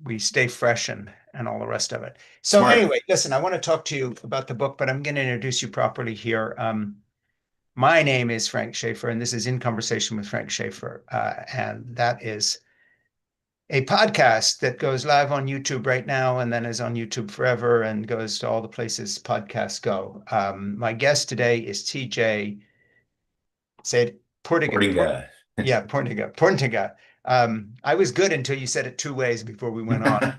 we stay fresh and all the rest of it. So Smart. anyway, listen, I want to talk to you about the book, but I'm going to introduce you properly here. My name is Frank Schaeffer, and this is In Conversation with Frank Schaeffer. And that is a podcast that goes live on YouTube right now and then is on YouTube forever and goes to all the places podcasts go. My guest today is TJ, said Poortinga. Poortinga. Yeah, Poortinga. I was good until you said it two ways before we went on.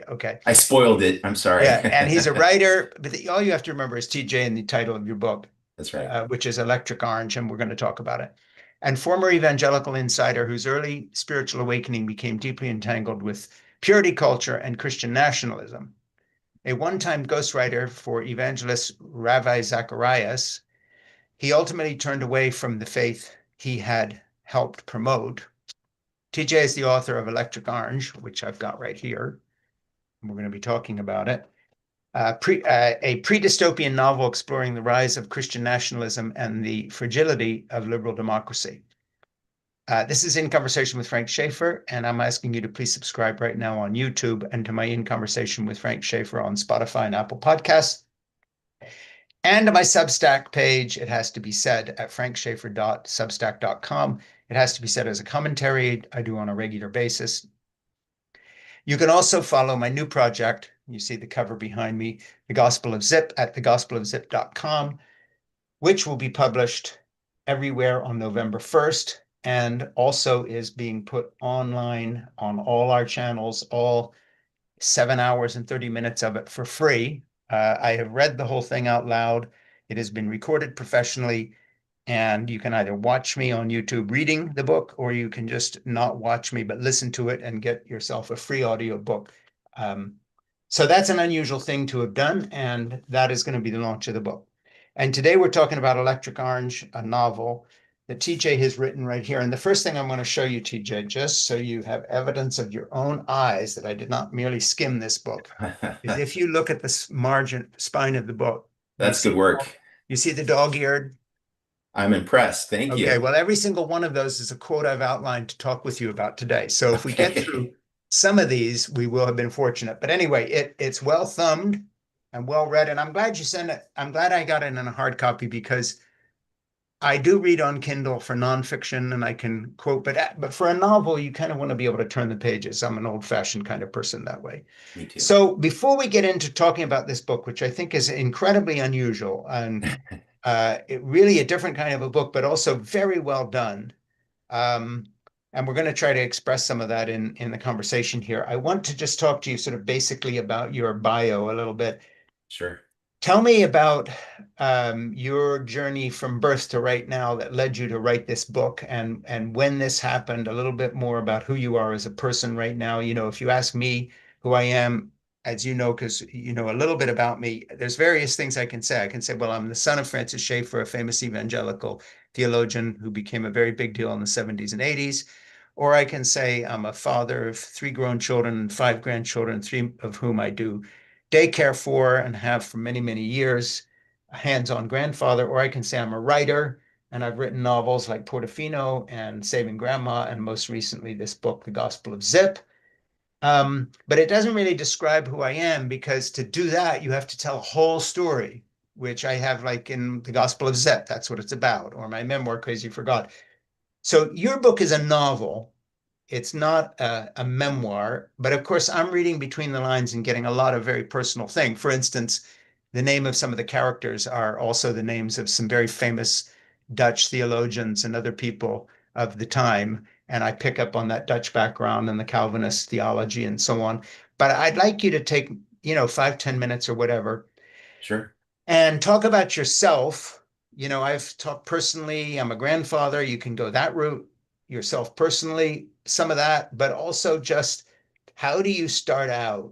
Okay. I spoiled it. I'm sorry. Yeah, and he's a writer, but all you have to remember is TJ in the title of your book, That's right. which is Electric Orange, and we're going to talk about it. And former evangelical insider whose early spiritual awakening became deeply entangled with purity culture and Christian nationalism. A one-time ghostwriter for evangelist Ravi Zacharias, he ultimately turned away from the faith he had helped promote. TJ is the author of Electric Orange, which I've got right here. We're going to be talking about it. A pre-dystopian novel exploring the rise of Christian nationalism and the fragility of liberal democracy. This is In Conversation with Frank Schaeffer, and I'm asking you to please subscribe right now on YouTube and to my In Conversation with Frank Schaeffer on Spotify and Apple Podcasts. And to my Substack page, it has to be said at frankschaeffer.substack.com. It has to be said as a commentary I do on a regular basis. You can also follow my new project. You see the cover behind me, The Gospel of Zip, at thegospelofzip.com, which will be published everywhere on November 1st and also is being put online on all our channels, all 7 hours and 30 minutes of it for free. I have read the whole thing out loud. It has been recorded professionally, and you can either watch me on YouTube reading the book, or you can just not watch me, but listen to it and get yourself a free audio book. So that's an unusual thing to have done, and that is going to be the launch of the book. And today we're talking about Electric Orange, a novel that TJ has written right here. And the first thing I'm going to show you, TJ, just so you have evidence of your own eyes that I did not merely skim this book, is if you look at the margin spine of the book, That's good work. you see the dog-eared. I'm impressed. Thank Okay, you. well, every single one of those is a quote I've outlined to talk with you about today. So if we get through Okay. some of these, we will have been fortunate. But anyway, it's well thumbed and well read. And I'm glad you sent it. I'm glad I got it in a hard copy because I do read on Kindle for nonfiction and I can quote, but for a novel, you kind of want to be able to turn the pages. I'm an old-fashioned kind of person that way. Me too. So before we get into talking about this book, which I think is incredibly unusual and it really a different kind of a book, but also very well done. Um, and we're going to try to express some of that in the conversation here. I want to just talk to you sort of basically about your bio a little bit. Sure. Tell me about your journey from birth to right now that led you to write this book and when this happened, a little bit more about who you are as a person right now. You know, if you ask me who I am, as you know, because you know a little bit about me, there's various things I can say. I can say, well, I'm the son of Francis Schaeffer, a famous evangelical theologian who became a very big deal in the 70s and 80s. Or I can say I'm a father of three grown children and five grandchildren, three of whom I do daycare for and have for many, many years, a hands-on grandfather, or I can say I'm a writer and I've written novels like Portofino and Saving Grandma, and most recently this book, The Gospel of Zip. But it doesn't really describe who I am because to do that, you have to tell a whole story, which I have like in The Gospel of Zip. That's what it's about, or my memoir, Crazy for God. So your book is a novel. It's not a memoir, but of course, I'm reading between the lines and getting a lot of very personal things. For instance, the name of some of the characters are also the names of some very famous Dutch theologians and other people of the time. And I pick up on that Dutch background and the Calvinist theology and so on. But I'd like you to take, 5, 10 minutes or whatever Sure. and talk about yourself. You know, I've talked personally, I'm a grandfather. You can go that route yourself personally, some of that, but also just how do you start out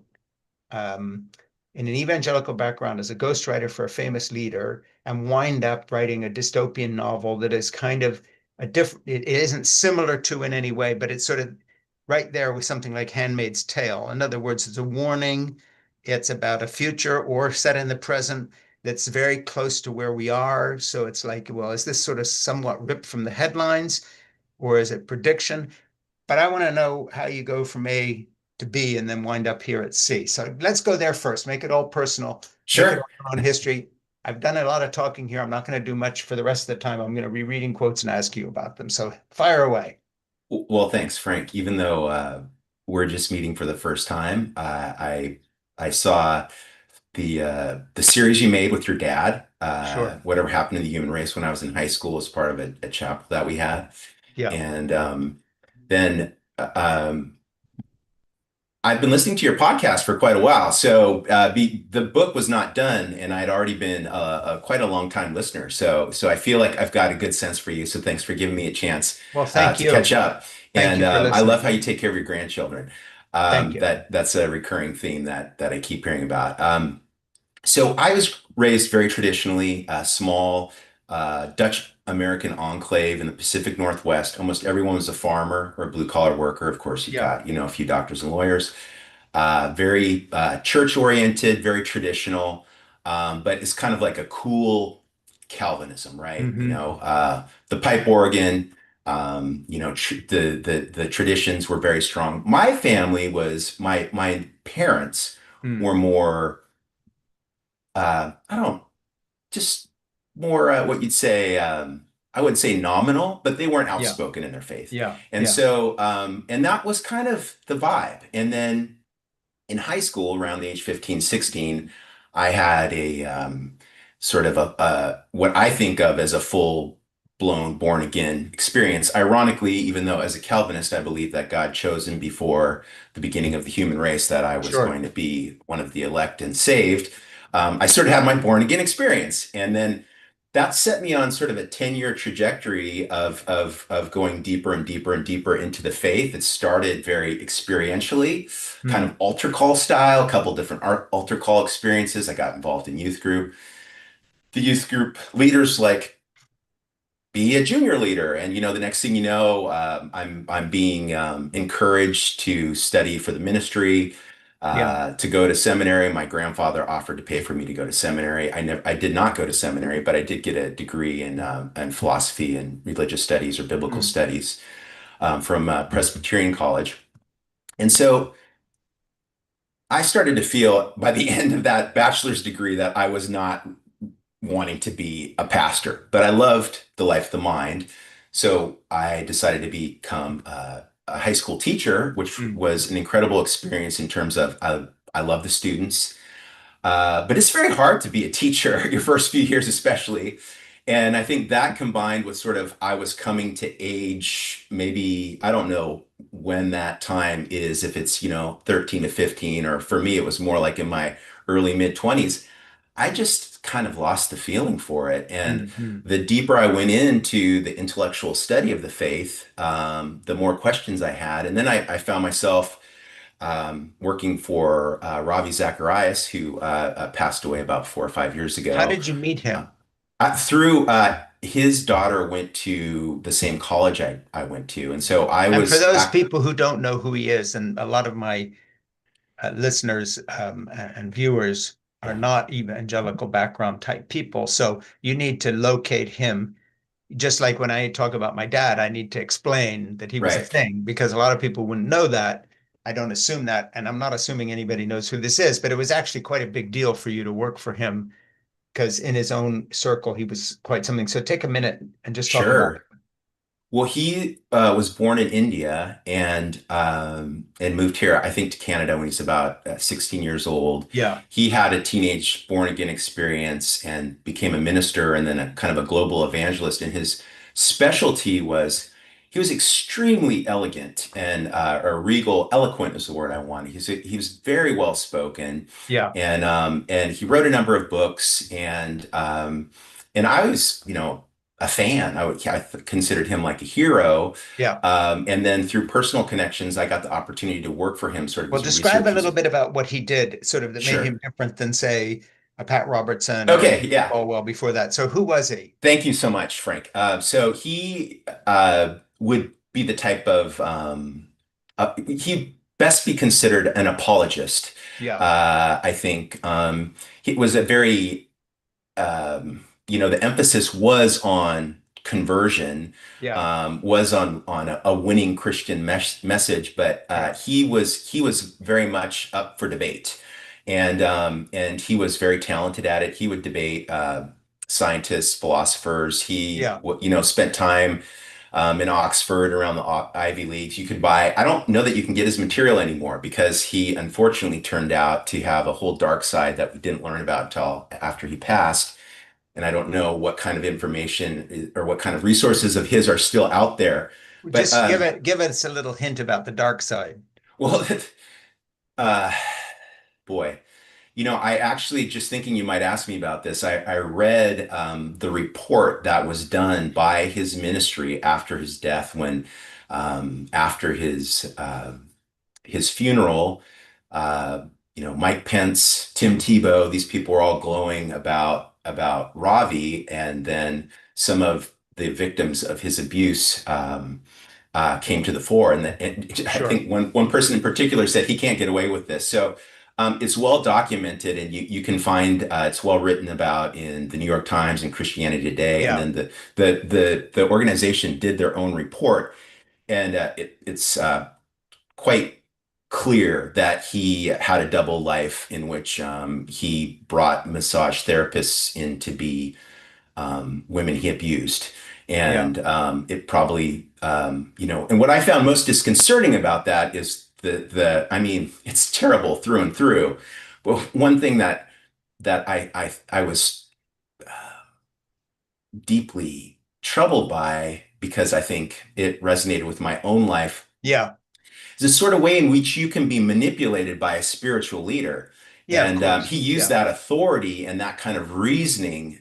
um, in an evangelical background as a ghostwriter for a famous leader and wind up writing a dystopian novel that is kind of a different, it isn't similar to in any way, but it's sort of right there with something like Handmaid's Tale. In other words, it's a warning. It's about a future or set in the present that's very close to where we are. So it's like, well, is this sort of somewhat ripped from the headlines or is it prediction? But I want to know how you go from A to be and then wind up here at sea. So let's go there first. Make it all personal. Make it all Sure. your own history. I've done a lot of talking here. I'm not going to do much for the rest of the time. I'm going to be reading quotes and ask you about them. So fire away. Well, thanks, Frank. Even though we're just meeting for the first time, I saw the series you made with your dad, Sure. Whatever Happened to the Human Race, when I was in high school as part of a chapel that we had. Yeah. And then I've been listening to your podcast for quite a while. So the book was not done, and I'd already been quite a long time listener. So I feel like I've got a good sense for you. So thanks for giving me a chance Well, thank to catch you. up. Thank And you for I love listening. how you take care of your grandchildren. Thank you. That's a recurring theme that I keep hearing about. So I was raised very traditionally, a small Dutch American enclave in the Pacific Northwest. Almost everyone was a farmer or a blue collar worker. Of course, you've Yeah. got, a few doctors and lawyers. Very church oriented, very traditional, but it's kind of like a cool Calvinism, right? Hmm. The pipe organ, the traditions were very strong. My family was my parents Mm. were more I don't just more what you'd say I wouldn't say nominal, but they weren't Yeah. outspoken in their faith. Yeah. And Yeah. so and that was kind of the vibe. And then in high school, around the age 15, 16, I had a sort of what I think of as a full blown born again experience. Ironically, even though as a Calvinist, I believe that God chose him before the beginning of the human race, that I was Sure. going to be one of the elect and saved. I sort of had my born again experience. And then that set me on sort of a 10-year trajectory of going deeper and deeper and deeper into the faith. It started very experientially, kind Mm. of altar call style, a couple different altar call experiences. I got involved in youth group. The youth group leaders like be a junior leader, and the next thing you know, I'm being encouraged to study for the ministry, Yeah. to go to seminary. My grandfather offered to pay for me to go to seminary. I did not go to seminary, but I did get a degree in philosophy and religious studies or biblical Mm. studies from Presbyterian College. And so I started to feel by the end of that bachelor's degree that I was not wanting to be a pastor, but I loved the life of the mind. So I decided to become a high school teacher, which Mm. was an incredible experience in terms of I love the students. But it's very hard to be a teacher your first few years, especially. And I think that combined with sort of I was coming to age, maybe I don't know when that time is, if it's, 13 to 15, or for me, it was more like in my early mid 20s. I just kind of lost the feeling for it. And Mm. Mm. the deeper I went into the intellectual study of the faith, the more questions I had. And then I found myself working for Ravi Zacharias, who passed away about 4 or 5 years How ago. did you meet Uh, him? through his daughter went to the same college I went to. And so I And for was, those people who don't know who he is, and a lot of my listeners and viewers are yeah, not evangelical background type people, so you need to locate him. Just like when I talk about my dad, I need to explain that he was a right. thing because a lot of people wouldn't know that. I don't assume that, and I'm not assuming anybody knows who this is, but it was actually quite a big deal for you to work for him because in his own circle, he was quite something. So take a minute and just talk about Sure. Well, he was born in India and moved here, I think, to Canada when he's about 16 years old. it. Yeah, He had a teenage born again experience and became a minister and then a kind of a global evangelist. And his specialty was he was extremely elegant and or regal, eloquent is the word I want. He was very well spoken, yeah, and he wrote a number of books and I was, a fan. I considered him like a hero. yeah. And then through personal connections, I got the opportunity to work for him sort of Well, as a describe a research. little bit about what he did, sort of that made him Sure. different than, say, a Pat Robertson or Okay. even Yeah. Falwell before that. So who was he? Thank you so much, Frank. So he would be the type of he best be considered an apologist. Yeah. I think he was a very the emphasis was on conversion, Yeah. was on a winning Christian message, but Yeah. he was very much up for debate, and he was very talented at it. He would debate scientists, philosophers. He Yeah. spent time in Oxford around the Ivy Leagues. You could buy. I don't know that you can get his material anymore because he unfortunately turned out to have a whole dark side that we didn't learn about until after he passed. And I don't know what kind of information or what kind of resources of his are still out there. But Just give us a little hint about the dark side. well, uh, boy, I actually just thinking you might ask me about this. I read the report that was done by his ministry after his death, when after his funeral, Mike Pence, Tim Tebow, these people were all glowing about Ravi, and then some of the victims of his abuse came to the fore. And I Sure. think one person in particular said he can't get away with this. So it's well documented, and you can find it's well written about in the New York Times and Christianity Today. And Yeah. then the organization did their own report, and it's quite clear that he had a double life in which he brought massage therapists in to be women he abused. Yeah. And it probably, and what I found most disconcerting about that is I mean, it's terrible through and through. But one thing that I was deeply troubled by, because I think it resonated with my own life, Yeah. is a sort of way in which you can be manipulated by a spiritual leader. Yeah, of And course. he used Yeah. that authority and that kind of reasoning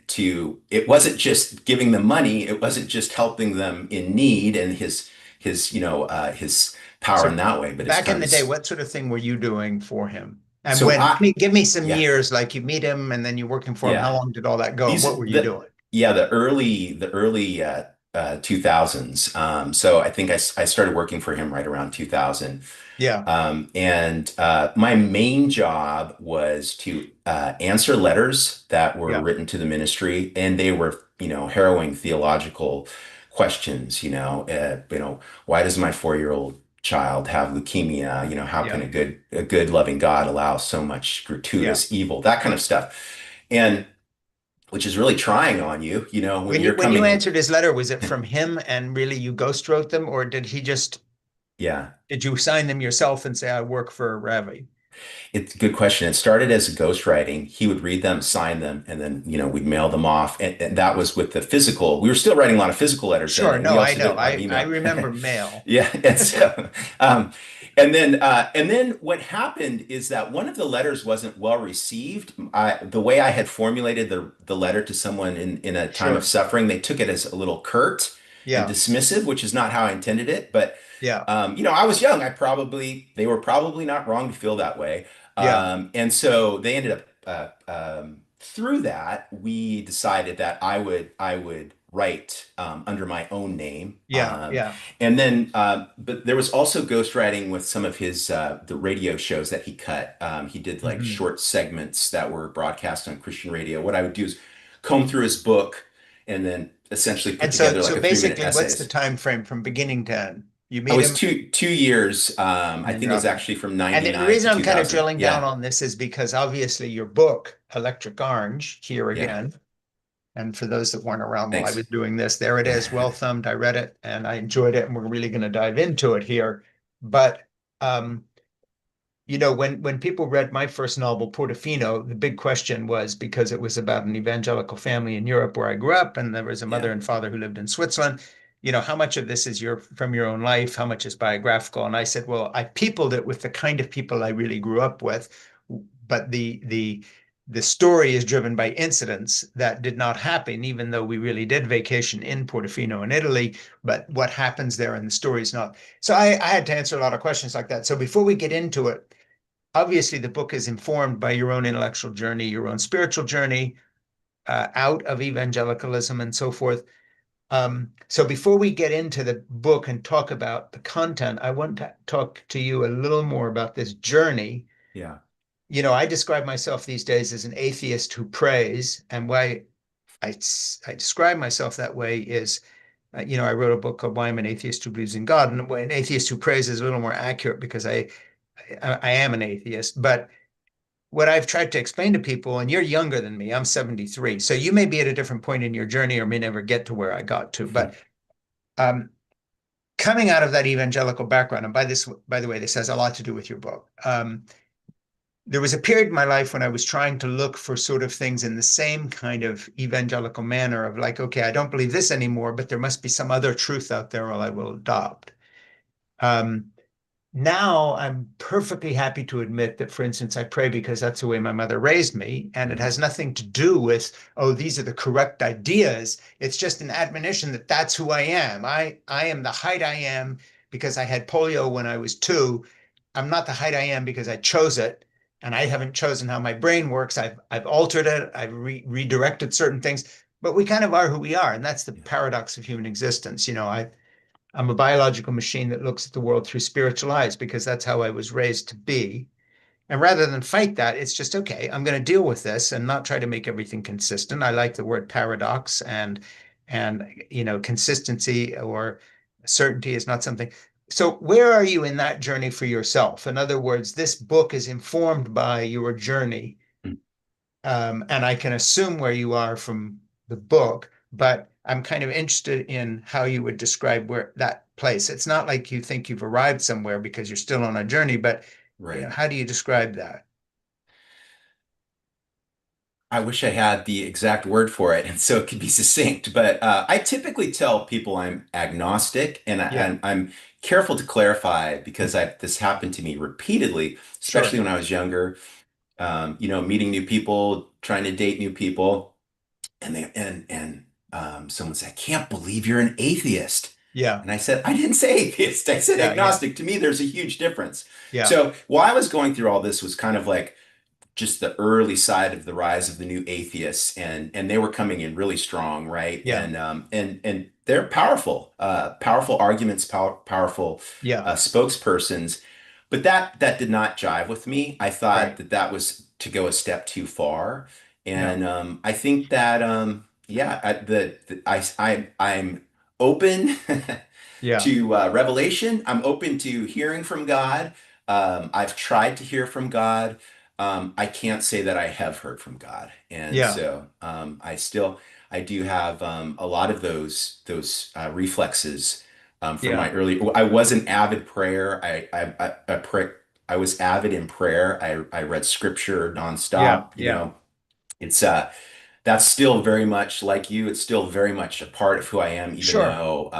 it wasn't just giving them money, it wasn't just helping them in need and his power in So that way, but his back in kind the of, day, what sort of thing were you doing for him? And so when, I, give me some yeah, years, like you meet him and then you're working for him. How yeah. long did all that go? And what These were you the doing? Yeah, the early 2000s. So I think I started working for him right around 2000. Yeah. And my main job was to answer letters that were Yeah. written to the ministry, and they were, harrowing theological questions. Why does my 4-year-old child have leukemia? How can Yeah. a good loving God allow so much Yeah. gratuitous evil? That kind of stuff, and which is really trying on you, when When you you're when you coming. answered his letter, was it from him and really you ghost wrote them, or Yeah. did you sign them yourself and say, I work for Ravi? It's a good question. It started as ghostwriting. He would read them, sign them, and then, we'd mail them off. And that was with the physical. We were still writing a lot of physical letters then, Sure. and No, we I also know. did a lot of I email. remember mail. Yeah. And so, um, and then what happened is that one of the letters wasn't well received. The way I had formulated the letter to someone in a time of Sure. suffering, they took it as a little curt and Yeah. dismissive, which is not how I intended it. But Yeah. I was young. They were probably not wrong to feel that way. Yeah. And so they ended up, through that, we decided that I would write under my own name. Yeah. Yeah. And then, but there was also ghostwriting with some of the radio shows that he cut. He did like Hmm. short segments that were broadcast on Christian radio. What I would do is comb through his book and then essentially put And so, together like so a 3-minute basically, what's the essays. time frame from beginning to end? You I meet was him, two years. and I then think you're it was off. actually from And the 99 reason to I'm kind of 2000. drilling down Yeah. on this is because obviously your book, Electric Orange, here Yeah. again. And for those that weren't around while I Thanks. was doing this, there it is, well thumbed. I read it and I enjoyed it, and we're really going to dive into it here. But um, when people read my first novel, Portofino, the big question was, because it was about an evangelical family in Europe where I grew up, and there was a mother Yeah. and father who lived in Switzerland. How much of this is from your own life? How much is biographical? And I said, well, I peopled it with the kind of people I really grew up with, but the story is driven by incidents that did not happen, even though we really did vacation in Portofino in Italy. But what happens there in the story is not. So I had to answer a lot of questions like that. So before we get into it, obviously the book is informed by your own intellectual journey, your own spiritual journey, out of evangelicalism and so forth. So before we get into the book and talk about the content, I want to talk to you a little more about this journey. Yeah. I describe myself these days as an atheist who prays, and why I describe myself that way is I wrote a book called Why I'm an Atheist Who Believes in God, and an atheist who prays is a little more accurate because I am an atheist. But what I've tried to explain to people, and you're younger than me, I'm 73, so you may be at a different point in your journey or may never get to where I got to. But um, coming out of that evangelical background, and by the way, this has a lot to do with your book. There was a period in my life when I was trying to look for sort of things in the same kind of evangelical manner of like, okay, I don't believe this anymore, but there must be some other truth out there or I will adopt. Um, Now I'm perfectly happy to admit that, for instance, I pray because that's the way my mother raised me. And it has nothing to do with, oh, these are the correct ideas. It's just an admonition that that's who I am. I am the height I am because I had polio when I was 2. I'm not the height I am because I chose it. And I haven't chosen how my brain works. I've altered it. I've redirected certain things, but we kind of are who we are. And that's the paradox of human existence. I'm a biological machine that looks at the world through spiritual eyes because that's how I was raised to be. And rather than fight that, it's just, okay, I'm going to deal with this and not try to make everything consistent. I like the word paradox and consistency or certainty is not something. So where are you in that journey for yourself? In other words, this book is informed by your journey, and I can assume where you are from the book, but I'm kind of interested in how you would describe where that place. It's not like you think you've arrived somewhere because you're still on a journey, but Right. how do you describe that? I wish I had the exact word for it, and so it could be succinct. But I typically tell people I'm agnostic, and Yeah, I'm careful to clarify because this happened to me repeatedly, especially sure. when I was younger. Meeting new people, trying to date new people, and someone said, "I can't believe you're an atheist." Yeah, And I said, "I didn't say atheist. I said yeah, yeah, agnostic. To me, there's a huge difference." yeah, So while I was going through all this was kind of like just the early side of the rise of the new atheists, and they were coming in really strong, right? yeah, And they're powerful, powerful arguments, powerful yeah, spokespersons. But that did not jive with me. I thought right. that was to go a step too far, Yeah, and I think that yeah, I'm open yeah, to revelation. I'm open to hearing from God. I've tried to hear from God. I can't say that I have heard from God, and yeah, so I do have a lot of those reflexes from yeah, my early. I was an avid prayer. I was avid in prayer. I read scripture yeah, nonstop. yeah. It's that's still very much like you. It's still very much a part of who I am, even Sure. though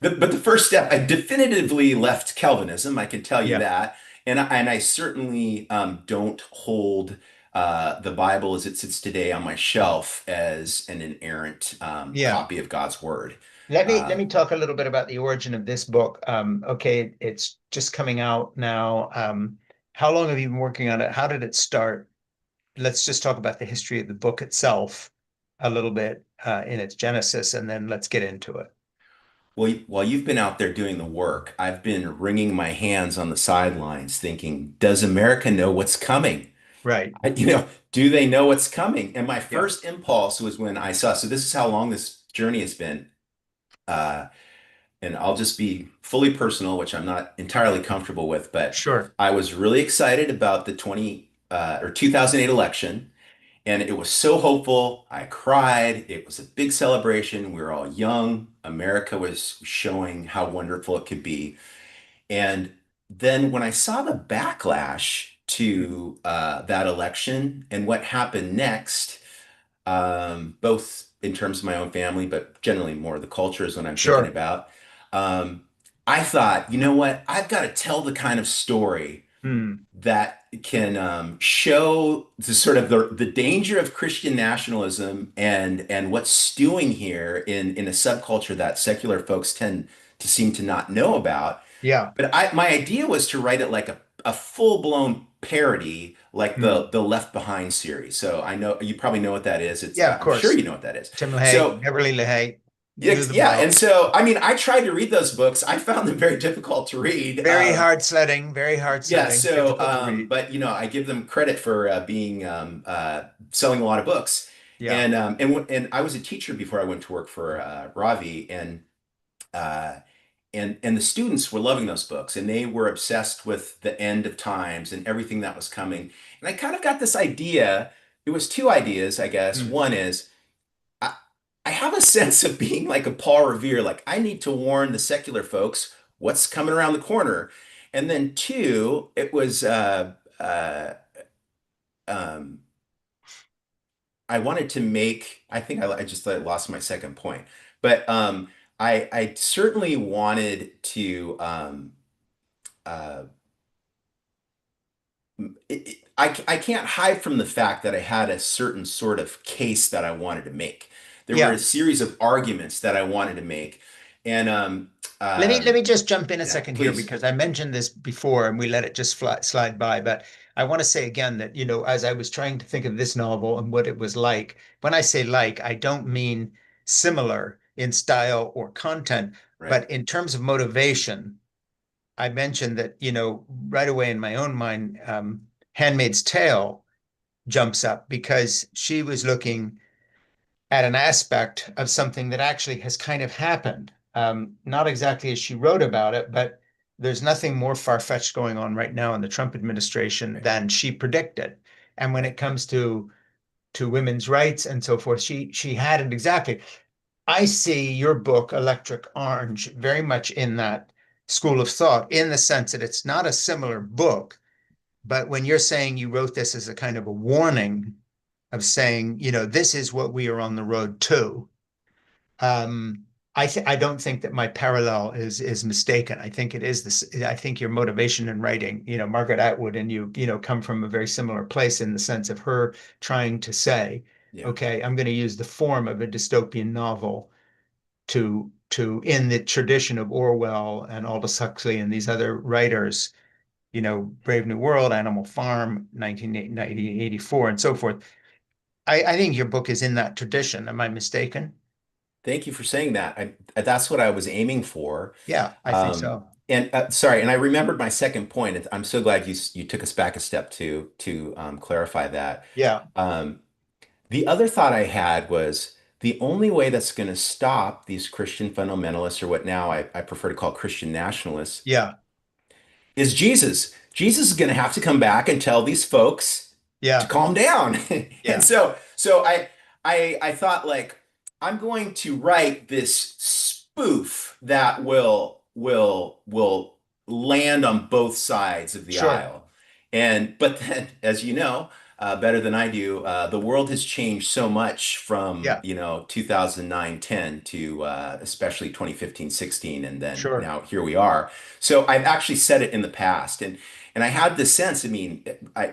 but the first step, I definitively left Calvinism. I can tell you Yeah, that, and I certainly don't hold the Bible as it sits today on my shelf as an inerrant yeah. copy of God's Word. Let me Um, talk a little bit about the origin of this book. Okay, it's just coming out now. How long have you been working on it? How did it start? Let's just talk about the history of the book itself a little bit in its genesis, and then let's get into it. well, while you've been out there doing the work, I've been wringing my hands on the sidelines, thinking, "Does America know what's coming?" Right. Do they know what's coming? And my Yeah. first impulse was when I saw, so this is how long this journey has been. Uh, and I'll just be fully personal, which I'm not entirely comfortable with, but Sure. I was really excited about the 2008 election. And it was so hopeful. I cried. It was a big celebration. We were all young. America was showing how wonderful it could be. And then when I saw the backlash to that election and what happened next, both in terms of my own family, but generally more the culture is what I'm thinking Sure. about. Um, I thought, you know what? I've got to tell the kind of story Hmm. that can show the sort of the danger of Christian nationalism and what's stewing here in a subculture that secular folks tend to seem to not know about. Yeah. But my idea was to write it like a full-blown parody, like Hmm. the Left Behind series. So I know you probably know what that is. Yeah, of I'm sure course. you know what that is. Tim LaHaye, So Beverly LaHaye knew them yeah, and well. so I mean, I tried to read those books. I found them very difficult to read. Very hard Yeah, sledding, so difficult to read. but I give them credit for being selling a lot of books. Yeah. And I was a teacher before I went to work for Ravi, uh, and the students were loving those books, and they were obsessed with the end of times and everything that was coming. And I kind of got this idea. It was two ideas, I guess. Mm. One is I, I have a sense of being like a Paul Revere, like I need to warn the secular folks what's coming around the corner. And then two, it was um, I wanted to make. I think I just lost my second point, but I certainly wanted to. Uh, I can't hide from the fact that I had a certain sort of case that I wanted to make. There were a Yeah. series of arguments that I wanted to make, and Let me just jump in a yeah, second here please. because I mentioned this before and we let it just slide by. But I want to say again that, as I was trying to think of this novel and what it was like, when I say like, I don't mean similar in style or content, Right. but in terms of motivation, I mentioned that, right away in my own mind, Handmaid's Tale jumps up because she was looking at an aspect of something that actually has kind of happened. Not exactly as she wrote about it, but there's nothing more far-fetched going on right now in the Trump administration Right. than she predicted. And when Right. it comes to women's rights and so forth, she had it exactly. I see your book, Electric Orange, very much in that school of thought, in the sense that it's not a similar book, but when you're saying you wrote this as a kind of a warning of saying, this is what we are on the road to. Um, I don't think that my parallel is mistaken. I think it is this. I think your motivation in writing, Margaret Atwood and you come from a very similar place in the sense of her trying to say, Yeah. okay, I'm going to use the form of a dystopian novel to in the tradition of Orwell and Aldous Huxley and these other writers, Brave New World, Animal Farm, 1984, and so forth. I think your book is in that tradition. Am I mistaken? Thank you for saying that. That's what I was aiming for. Yeah, I think so. And sorry, and I remembered my second point. I'm so glad you took us back a step to clarify that. Yeah, Um, the other thought I had was the only way that's going to stop these Christian fundamentalists, or what now I prefer to call Christian nationalists, yeah, is Jesus. Jesus is going to have to come back and tell these folks to yeah, calm down. And yeah, so I thought like I'm going to write this spoof that will land on both sides of the sure. aisle. And but then, as you know, better than I do, the world has changed so much from, Yeah, 2009, 10 to especially 2015, 16, and then sure. now here we are. So I've actually said it in the past, and I had this sense. I mean, I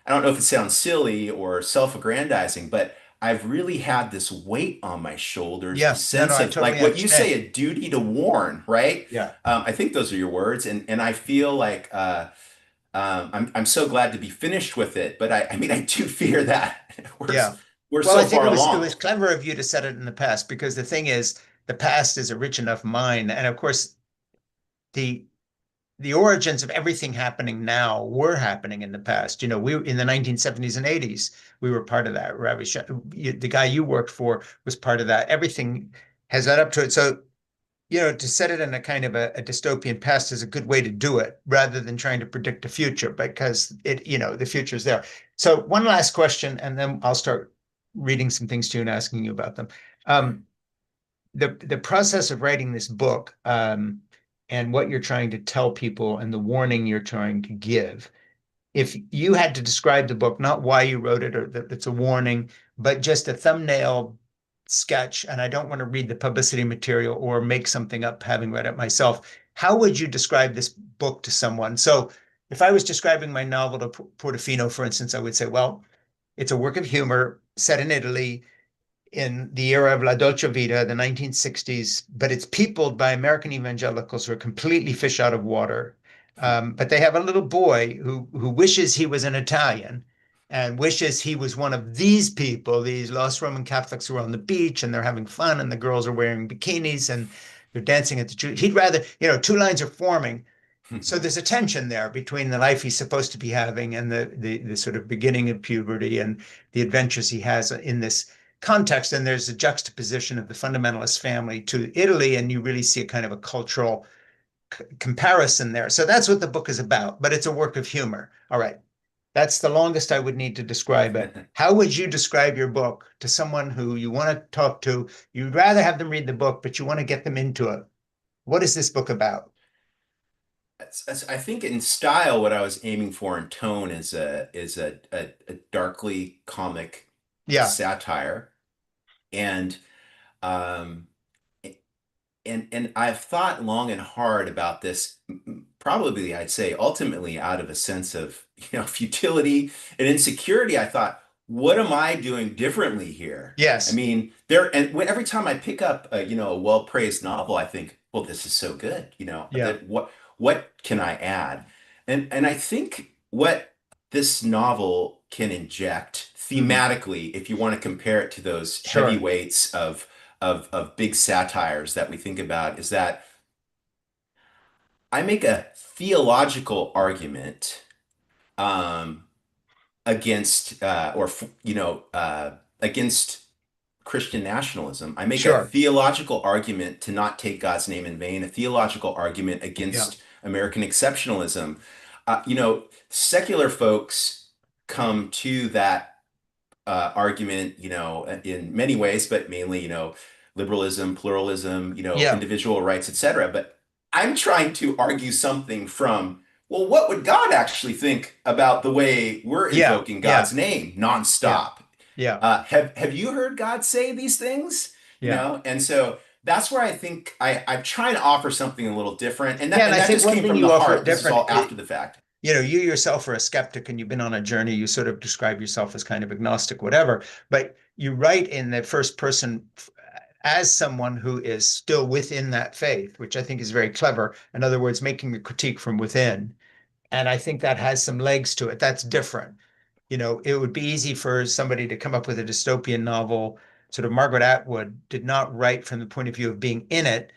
don't know if it sounds silly or self-aggrandizing, but I've really had this weight on my shoulders, the Yeah, no, no, sense I of like totally what you understand. say, a duty to warn, right? Yeah, I think those are your words, and I feel like I'm so glad to be finished with it, but I mean I do fear that we're yeah. we're Well, I so think far it was along. clever of you to set it in the past because the thing is, the past is a rich enough mine, and of course, the the origins of everything happening now were happening in the past. We in the 1970s and 80s, we were part of that. The guy you worked for was part of that. Everything has led up to it. So, to set it in a kind of a dystopian past is a good way to do it rather than trying to predict the future because the future is there. So one last question, and then I'll start reading some things to you and asking you about them. Okay. Um, the process of writing this book and what you're trying to tell people and the warning you're trying to give, if you had to describe the book, not why you wrote it or that it's a warning, but just a thumbnail sketch, and I don't want to read the publicity material or make something up having read it myself, how would you describe this book to someone? So if I was describing my novel to Portofino, for instance, I would say, well, it's a work of humor set in Italy in the era of La Dolce Vita, the 1960s, but it's peopled by American evangelicals who are completely fish out of water. But they have a little boy who wishes he was an Italian and wishes he was one of these people, these lost Roman Catholics who are on the beach and they're having fun and the girls are wearing bikinis and they're dancing at the church. He'd rather, two lines are forming. So there's a tension there between the life he's supposed to be having and the sort of beginning of puberty and the adventures he has in this context. And there's a juxtaposition of the fundamentalist family to Italy, and you really see a kind of a cultural comparison there. So that's what the book is about, but it's a work of humor. All right. That's the longest I would need to describe it. How would you describe your book to someone who you want to talk to? You'd rather have them read the book, but you want to get them into it. What is this book about? I think in style, what I was aiming for in tone is a darkly comic Yeah. satire, and um, and I've thought long and hard about this, probably I'd say ultimately out of a sense of, futility and insecurity. I thought, what am I doing differently here? I Yes. mean, every time I pick up a well-praised novel, I think, well, this is so good, Yeah. that what can I add? And I think what this novel can inject Hmm. thematically, if you want to compare it to those Sure. heavyweights of big satires that we think about, is that I make a theological argument um, against against Christian nationalism. I make a Sure. theological argument to not take God's name in vain, a theological argument Yeah. against American exceptionalism. Secular folks come to that argument, in many ways, but mainly, liberalism, pluralism, Yeah. individual rights, etc. But I'm trying to argue something from, well, what would God actually think about the way we're Yeah. invoking Yeah. God's name Yeah. nonstop? Yeah. Have you heard God say these things? Yeah. And so that's where I think I'm trying to offer something a little different, and Yeah. that And and I that think just one came thing from the you offer heart. This is different, all after the fact. you yourself are a skeptic and you've been on a journey. You sort of describe yourself as kind of agnostic, whatever, but you write in the first person as someone who is still within that faith, which I think is very clever. In other words, making a critique from within. And I think that has some legs to it. That's different. It would be easy for somebody to come up with a dystopian novel. Sort of Margaret Atwood did not write from the point of view of being in it,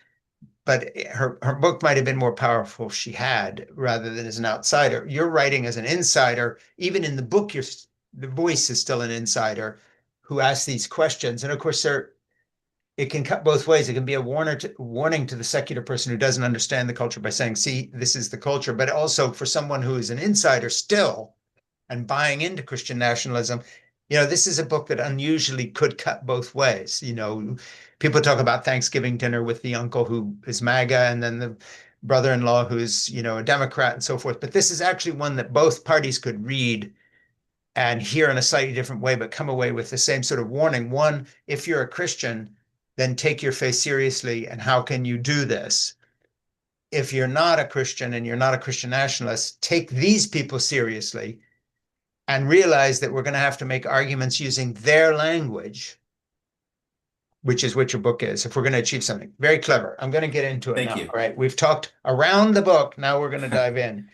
but her book might have been more powerful if she had rather than as an outsider. You're writing as an insider. Even in the book, the voice is still an insider who asks these questions. And of course, it can cut both ways. It can be a warning to the secular person who doesn't understand the culture by saying, see, this is the culture. But also for someone who is an insider still and buying into Christian nationalism, this is a book that unusually could cut both ways. People talk about Thanksgiving dinner with the uncle who is MAGA and then the brother-in-law who's, a Democrat and so forth. But this is actually one that both parties could read and hear in a slightly different way, but come away with the same sort of warning. One, if you're a Christian, then take your faith seriously. And how can you do this? If you're not a Christian and you're not a Christian nationalist, take these people seriously and realize that we're going to have to make arguments using their language, which is what your book is, if we're going to achieve something. Very clever. I'm going to get into it Thank now. you. All right. We've talked around the book. Now we're going to dive in.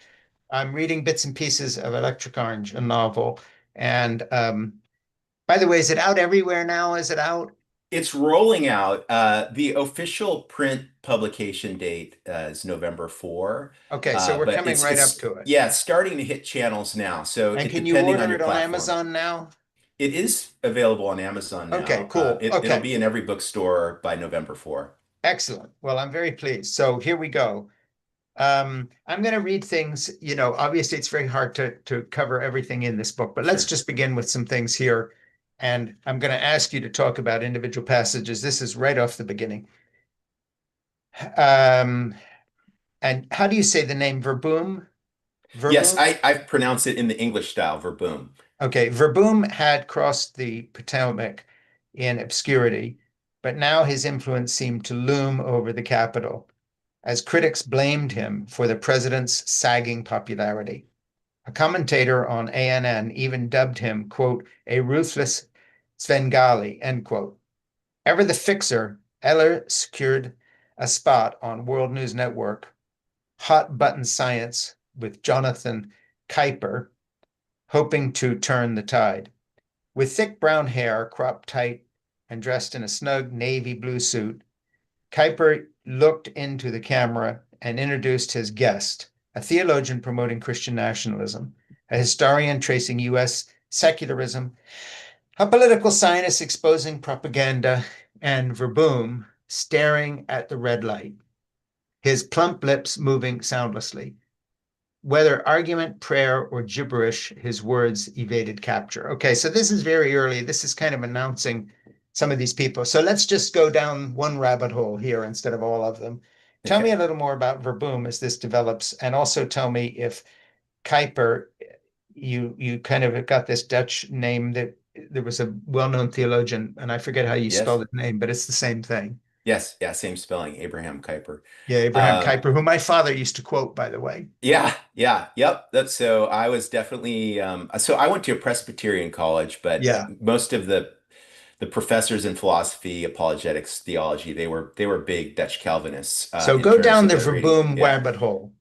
I'm reading bits and pieces of Electric Orange, a novel. And by the way, is it out everywhere now? Is it out? It's rolling out. The official print publication date is November 4. Okay, so we're But coming it's right up it's to it. yeah, it's starting to hit channels now. So And it can you depending on order your it on platform. Amazon now? It is available on Amazon Okay, now. cool. It'll Okay, be in every bookstore by November 4. excellent. Well, I'm very pleased. So here we go. I'm going to read things, obviously it's very hard to cover everything in this book, but let's Sure. just begin with some things here. And I'm going to ask you to talk about individual passages. This is right off the beginning. Um, and how do you say the name Verboom? Yes, Verboom? I pronounce it in the English style, verboom. Okay, Verboom had crossed the Potomac in obscurity, but now his influence seemed to loom over the Capitol as critics blamed him for the president's sagging popularity. A commentator on ANN even dubbed him, quote, a ruthless Svengali, end quote. Ever the fixer, Eller secured a spot on World News Network, Hot Button Science with Jonathan Kuiper, hoping to turn the tide. With thick brown hair cropped tight and dressed in a snug navy blue suit, Kuiper looked into the camera and introduced his guest, a theologian promoting Christian nationalism, a historian tracing US secularism, a political scientist exposing propaganda, and Verboom staring at the red light, his plump lips moving soundlessly. Whether argument, prayer, or gibberish, his words evaded capture. Okay, so this is very early. This is kind of announcing some of these people. So let's just go down one rabbit hole here instead of all of them. Tell me Okay. a little more about Verboom as this develops, and also tell me if Kuyper, you kind of got this Dutch name that there was a well-known theologian, and I forget how you spell Yes. his name, but it's the same thing. Yes. Yeah. Same spelling, Abraham Kuyper. Yeah, Abraham Um, Kuyper, who my father used to quote, by the way. yeah. Yeah. Yep. That's so I was definitely, so I went to a Presbyterian college, but Yeah. most of the professors in philosophy, apologetics, theology, they were big Dutch Calvinists So in go terms down of the their reading. Verboom Yeah. rabbit hole.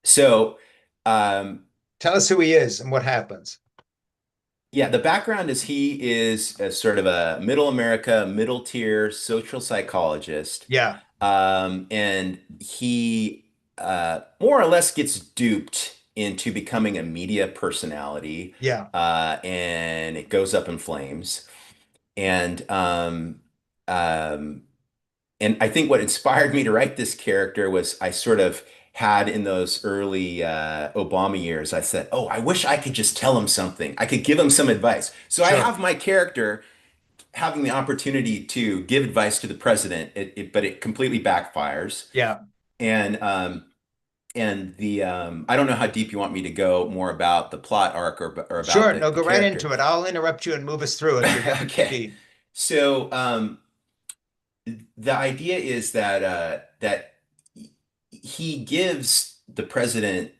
So, um, Tell us who he is and what happens. yeah, the background is he is a sort of a middle America, middle tier social psychologist. Yeah, And he more or less gets duped into becoming a media personality, yeah, and it goes up in flames. And um, and I think what inspired me to write this character was I sort of had in those early Obama years, I said, "Oh, I wish I could just tell him something. I could give him some advice." So I sure. have my character having the opportunity to give advice to the president, but it completely backfires. Yeah, And the I don't know how deep you want me to go more about the plot arc or about sure. the No, the go right character. into it. I'll interrupt you and move us through if you're getting too Okay, deep. so the idea is that he gives the president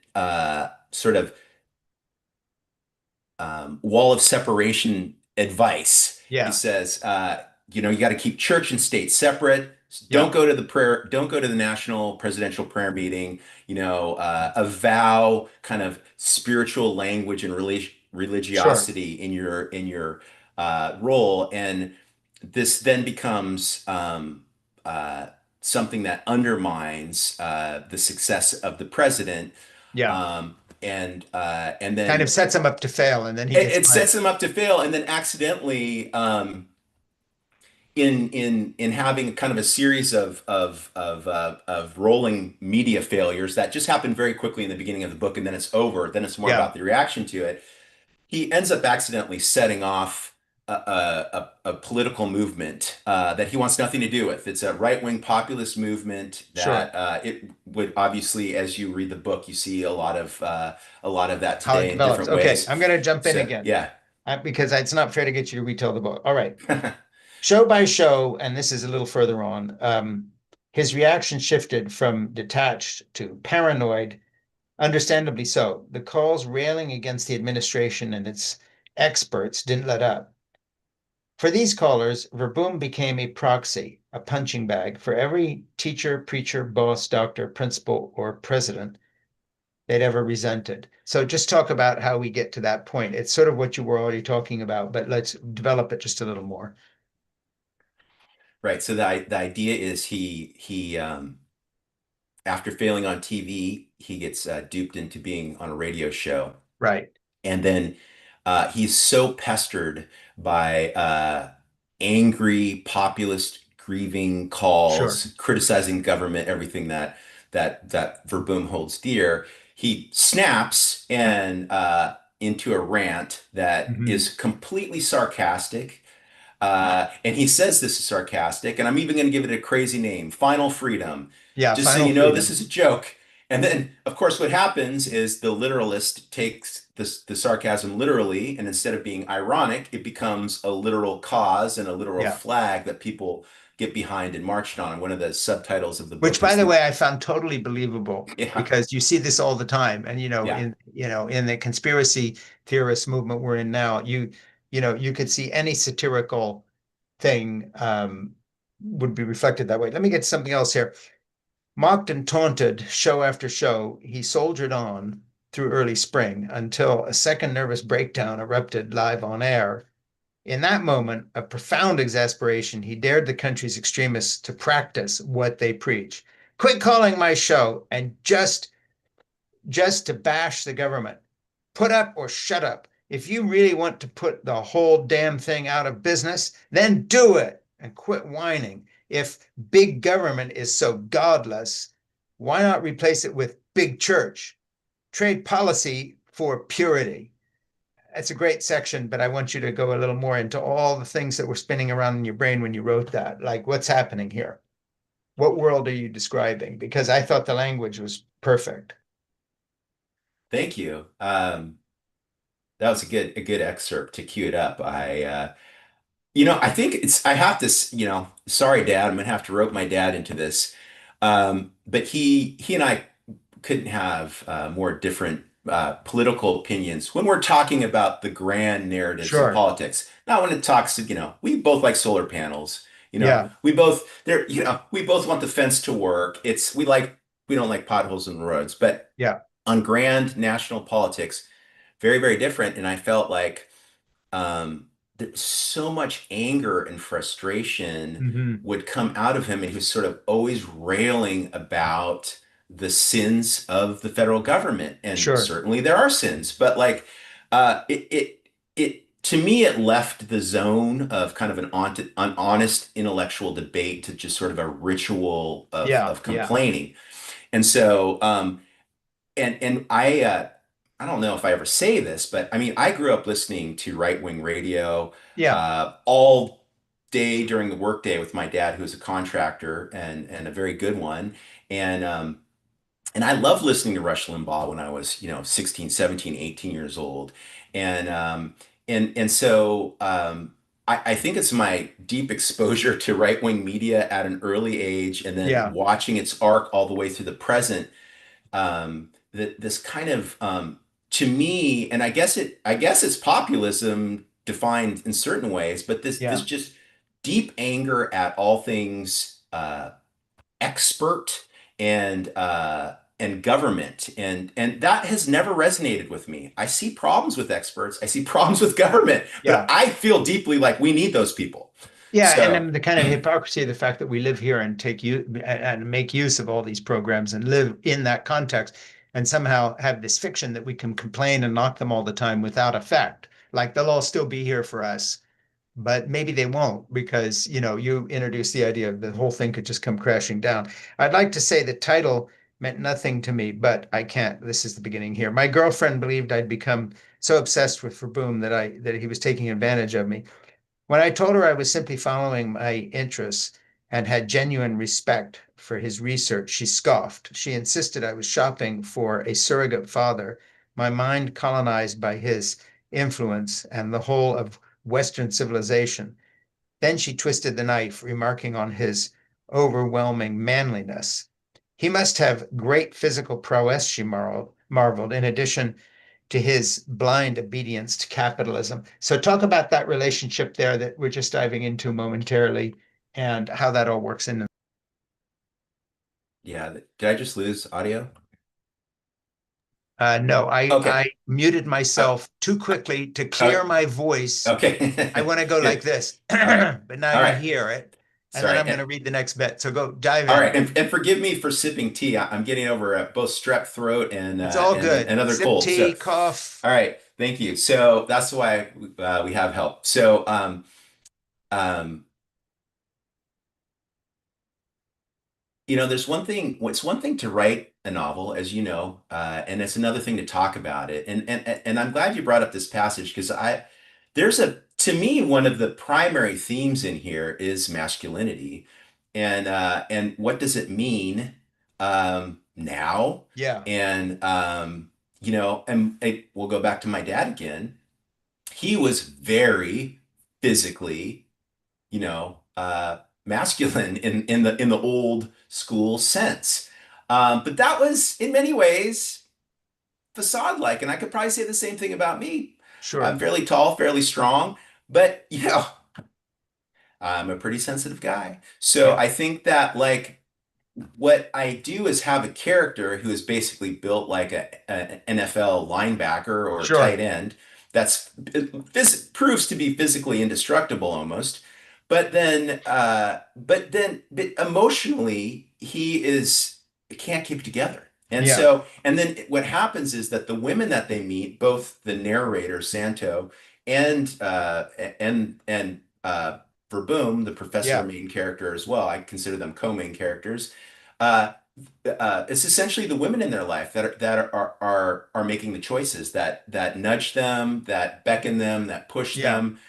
sort of wall of separation advice. He Yeah, says, you got to keep church and state separate. Don't yeah, go to the prayer. Don't go to the national presidential prayer meeting. Avow kind of spiritual language and sure. religiosity in your role. And this then becomes something that undermines the success of the president. Yeah. And Kind of then sets him up to fail and then he it, gets it fired. sets him up to fail, and then accidentally, in having kind of a series of rolling media failures that just happen very quickly in the beginning of the book, and then it's over. Then it's more Yeah, about the reaction to it. He ends up accidentally setting off a political movement that he wants nothing to do with. It's a right-wing populist movement sure. that it would obviously, as you read the book, you see a lot of that How it today in develops. different Okay, ways. I'm going to jump in So again yeah. because it's not fair to get you to retell the book. All right. Show by show, and this is a little further on, his reaction shifted from detached to paranoid, understandably so. The calls railing against the administration and its experts didn't let up. For these callers, Verboom became a proxy, a punching bag for every teacher, preacher, boss, doctor, principal, or president they'd ever resented. So just talk about how we get to that point. It's sort of what you were already talking about, but let's develop it just a little more. Right. So the idea is he after failing on TV, he gets duped into being on a radio show. Right. And then he's so pestered by angry, populist, grieving Sure. calls, criticizing government, everything that Verboom holds dear. He snaps and into a rant that Hmm. is completely sarcastic. And he says this is sarcastic, and I'm even going to give it a crazy name, Final Freedom, Yeah, just so final you know this freedom. is a joke. And then, of course, what happens is the literalist takes the sarcasm literally, and instead of being ironic, it becomes a literal cause and a literal Yeah. flag that people get behind and marched on. One of the subtitles of the Which, book by is the way, I found totally believable yeah, because you see this all the time. And yeah. in the conspiracy theorist movement we're in now, you could see any satirical thing would be reflected that way. Let me get something else here. Mocked and taunted show after show, he soldiered on through early spring until a second nervous breakdown erupted live on air. In that moment of profound exasperation, he dared the country's extremists to practice what they preach. Quit calling my show and just just to bash the government. Put up or shut up. If you really want to put the whole damn thing out of business, then do it and quit whining. If big government is so godless, why not replace it with big church? Trade policy for purity. It's a great section, but I want you to go a little more into all the things that were spinning around in your brain when you wrote that. Like, what's happening here? What world are you describing? Because I thought the language was perfect. Thank you. That was a good excerpt to cue it up. I think I have to, sorry, Dad, I'm gonna have to rope my dad into this. But he and I couldn't have more different political opinions when we're talking about the grand narratives of Sure. politics. Now, when it talks to, we both like solar panels. Yeah. We both want the fence to work. We don't like potholes in the roads, but Yeah. on grand national politics, very, very different. And I felt like there's so much anger and frustration Hmm. would come out of him, and he was sort of always railing about the sins of the federal government. And Sure. certainly there are sins, but like to me, it left the zone of kind of an honest intellectual debate to just sort of a ritual Yeah. of Yeah. complaining. And so, and I don't know if I ever say this, but I mean, I grew up listening to right-wing radio Yeah. all day during the workday with my dad, who's a contractor and a very good one. And and I loved listening to Rush Limbaugh when I was, 16, 17, 18 years old. And I think it's my deep exposure to right-wing media at an early age and then Yeah. watching its arc all the way through the present, that this kind of to me, and I guess it's populism defined in certain ways, but this Yeah. just deep anger at all things expert and government, and that has never resonated with me. I see problems with experts, I see problems with government, but Yeah. I feel deeply like we need those people. Yeah, and So then the kind of hypocrisy of the fact that we live here and take you and make use of all these programs and live in that context and somehow have this fiction that we can complain and knock them all the time without effect. Like they'll all still be here for us, but maybe they won't because, you introduced the idea of the whole thing could just come crashing down. I'd like to say the title meant nothing to me, but I can't. This is the beginning here. My girlfriend believed I'd become so obsessed with Verboom that he was taking advantage of me. When I told her I was simply following my interests and had genuine respect for his research, she scoffed. She insisted I was shopping for a surrogate father, my mind colonized by his influence and the whole of Western civilization. Then she twisted the knife, remarking on his overwhelming manliness. He must have great physical prowess, she marveled, in addition to his blind obedience to capitalism. So, talk about that relationship there that we're just diving into momentarily and how that all works in. yeah, did I just lose audio? No, I Okay. muted Uh, myself too quickly to uh, clear my voice. I okay. want to go like Good. this, All right. but now All you right. hear it. And then Sorry. I'm going to read the next bit. So go dive All in. right. And forgive me for sipping tea. I'm getting over both strep throat It's all good. and other Sip colds. tea, So, cough. all right. Thank you. So that's why we have help. So, um, there's it's one thing to write a novel, as you know, and it's another thing to talk about it. And I'm glad you brought up this passage because to me, one of the primary themes in here is masculinity. And what does it mean now? Yeah, And we'll go back to my dad again. He was very physically, masculine in the old school sense. But that was in many ways facade-like, and I could probably say the same thing about me. I'm sure. fairly tall, fairly strong, but I'm a pretty sensitive guy. So Yeah, I think that like what I do is have a character who is basically built like an NFL linebacker or tight sure. end that's this proves to be physically indestructible almost. But emotionally, he can't keep it together. And Yeah. so, and then what happens is that the women that they meet, both the narrator Santo and Verboom, the professor Yeah. main character as well, I consider them co-main characters. Uh, it's essentially the women in their life that are making the choices that nudge them, that beckon them, that push Yeah. them.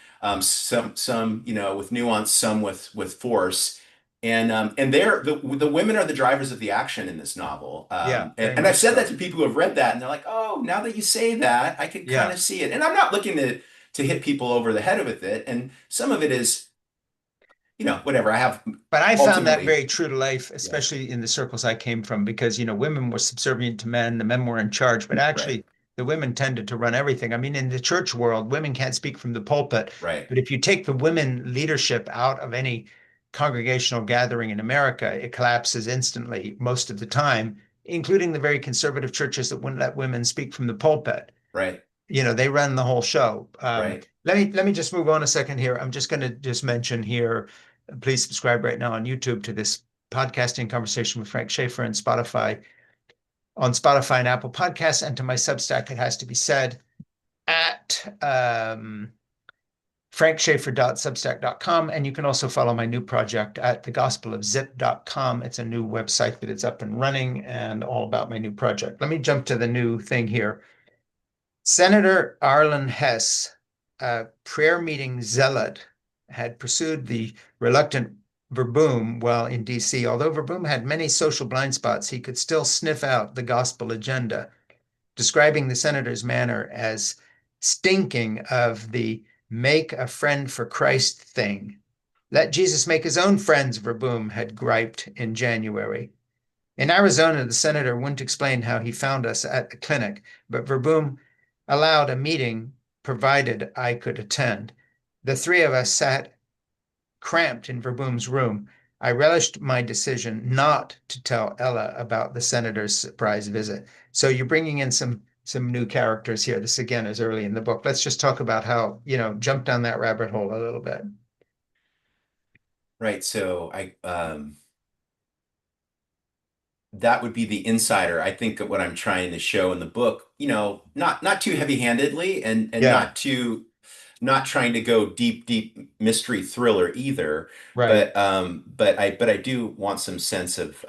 Some with nuance, some with force. And the women are the drivers of the action in this novel. Yeah. Very And I've much said that so. to people who have read that, and they're like, "Oh, now that you say that, I could kind Yeah. of see it." And I'm not looking to hit people over the head with it. And some of it is, whatever. I have But I found that ultimately, very true to life, yeah, especially in the circles I came from, because, women were subservient to men, the men were in charge, but right, actually the women tended to run everything. I mean, in the church world, women can't speak from the pulpit, right, but if you take the women leadership out of any congregational gathering in America, it collapses instantly most of the time, including the very conservative churches that wouldn't let women speak from the pulpit. right, They run the whole show. right. Let me just move on a second here. I'm just going to just mention here, please subscribe right now on YouTube to this podcasting conversation with Frank Schaeffer and Spotify on Spotify and Apple Podcasts, and to my Substack, it has to be said, at frankschaeffer.substack.com. And you can also follow my new project at thegospelofzip.com. It's a new website that is up and running and all about my new project. Let me jump to the new thing here. Senator Arlen Hess, a prayer meeting zealot, had pursued the reluctant Verboom while in DC. Although Verboom had many social blind spots, he could still sniff out the gospel agenda, describing the senator's manner as stinking of the make a friend for Christ thing. Let Jesus make his own friends, Verboom had griped in January. In Arizona, the senator wouldn't explain how he found us at the clinic, but Verboom allowed a meeting provided I could attend. The three of us sat cramped in Verboom's room. I relished my decision not to tell Ella about the senator's surprise visit. So you're bringing in some new characters here. This again is early in the book. Let's just talk about how, jump down that rabbit hole a little bit. Right. So that would be the insider. I think of what I'm trying to show in the book, not too heavy-handedly and Yeah, not trying to go deep mystery thriller either. right. But I do want some sense of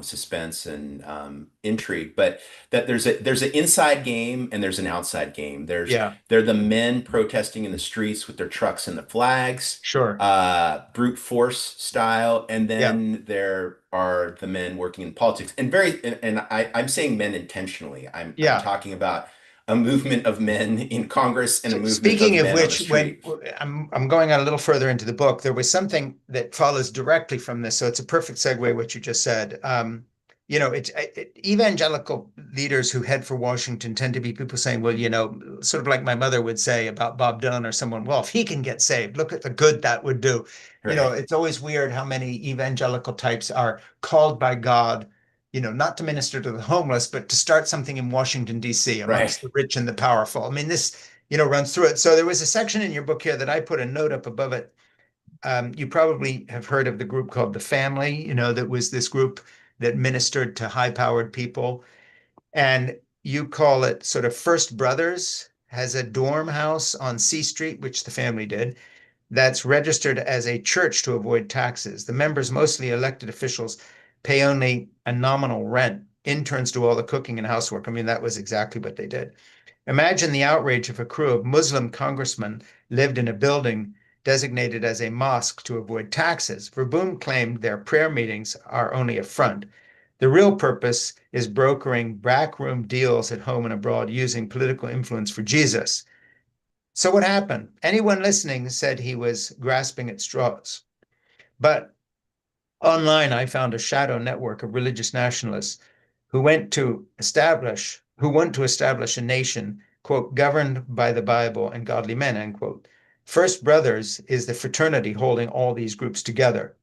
suspense and intrigue. But that there's an inside game and there's an outside game. Yeah, They're the men protesting in the streets with their trucks and the flags, sure. brute force style, and Yeah, then there are the men working in politics. I'm saying men intentionally. I'm yeah. talking about a movement of men in Congress and a So movement of speaking of men on the which, when street. I'm going a little further into the book, there was something that follows directly from this. So it's a perfect segue what you just said. Evangelical leaders who head for Washington tend to be people saying, well, sort of like my mother would say about Bob Dylan or someone, well, if he can get saved, look at the good that would do. Right, It's always weird how many evangelical types are called by God, not to minister to the homeless, but to start something in Washington, D.C. right, amongst the rich and the powerful. I mean, this, runs through it. So there was a section in your book here that I put a note up above it. You probably have heard of the group called The Family, that was this group that ministered to high-powered people. And you call it sort of First Brothers, has a dorm house on C Street, which the family did, that's registered as a church to avoid taxes. The members, mostly elected officials, pay only a nominal rent. Interns do all the cooking and housework. I mean, that was exactly what they did. Imagine the outrage if a crew of Muslim congressmen lived in a building designated as a mosque to avoid taxes. Verboom claimed their prayer meetings are only a front. The real purpose is brokering backroom deals at home and abroad using political influence for Jesus. So what happened? Anyone listening said he was grasping at straws. But online, I found a shadow network of religious nationalists who want to establish a nation, quote, governed by the Bible and godly men, end quote. First Brothers is the fraternity holding all these groups together.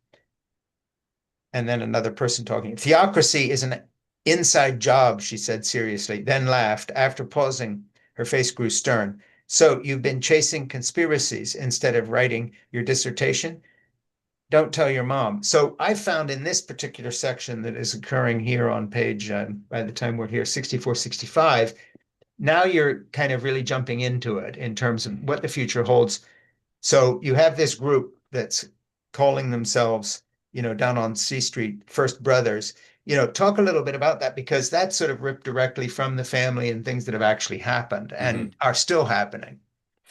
And then another person talking. Theocracy is an inside job, she said seriously, then laughed. After pausing, her face grew stern. So you've been chasing conspiracies instead of writing your dissertation? Don't tell your mom. So I found in this particular section that is occurring here on page, by the time we're here, 64, 65, now you're kind of really jumping into it in terms of what the future holds. So you have this group that's calling themselves, down on C Street, First Brothers. Talk a little bit about that because that's sort of ripped directly from the family and things that have actually happened Hmm. and are still happening,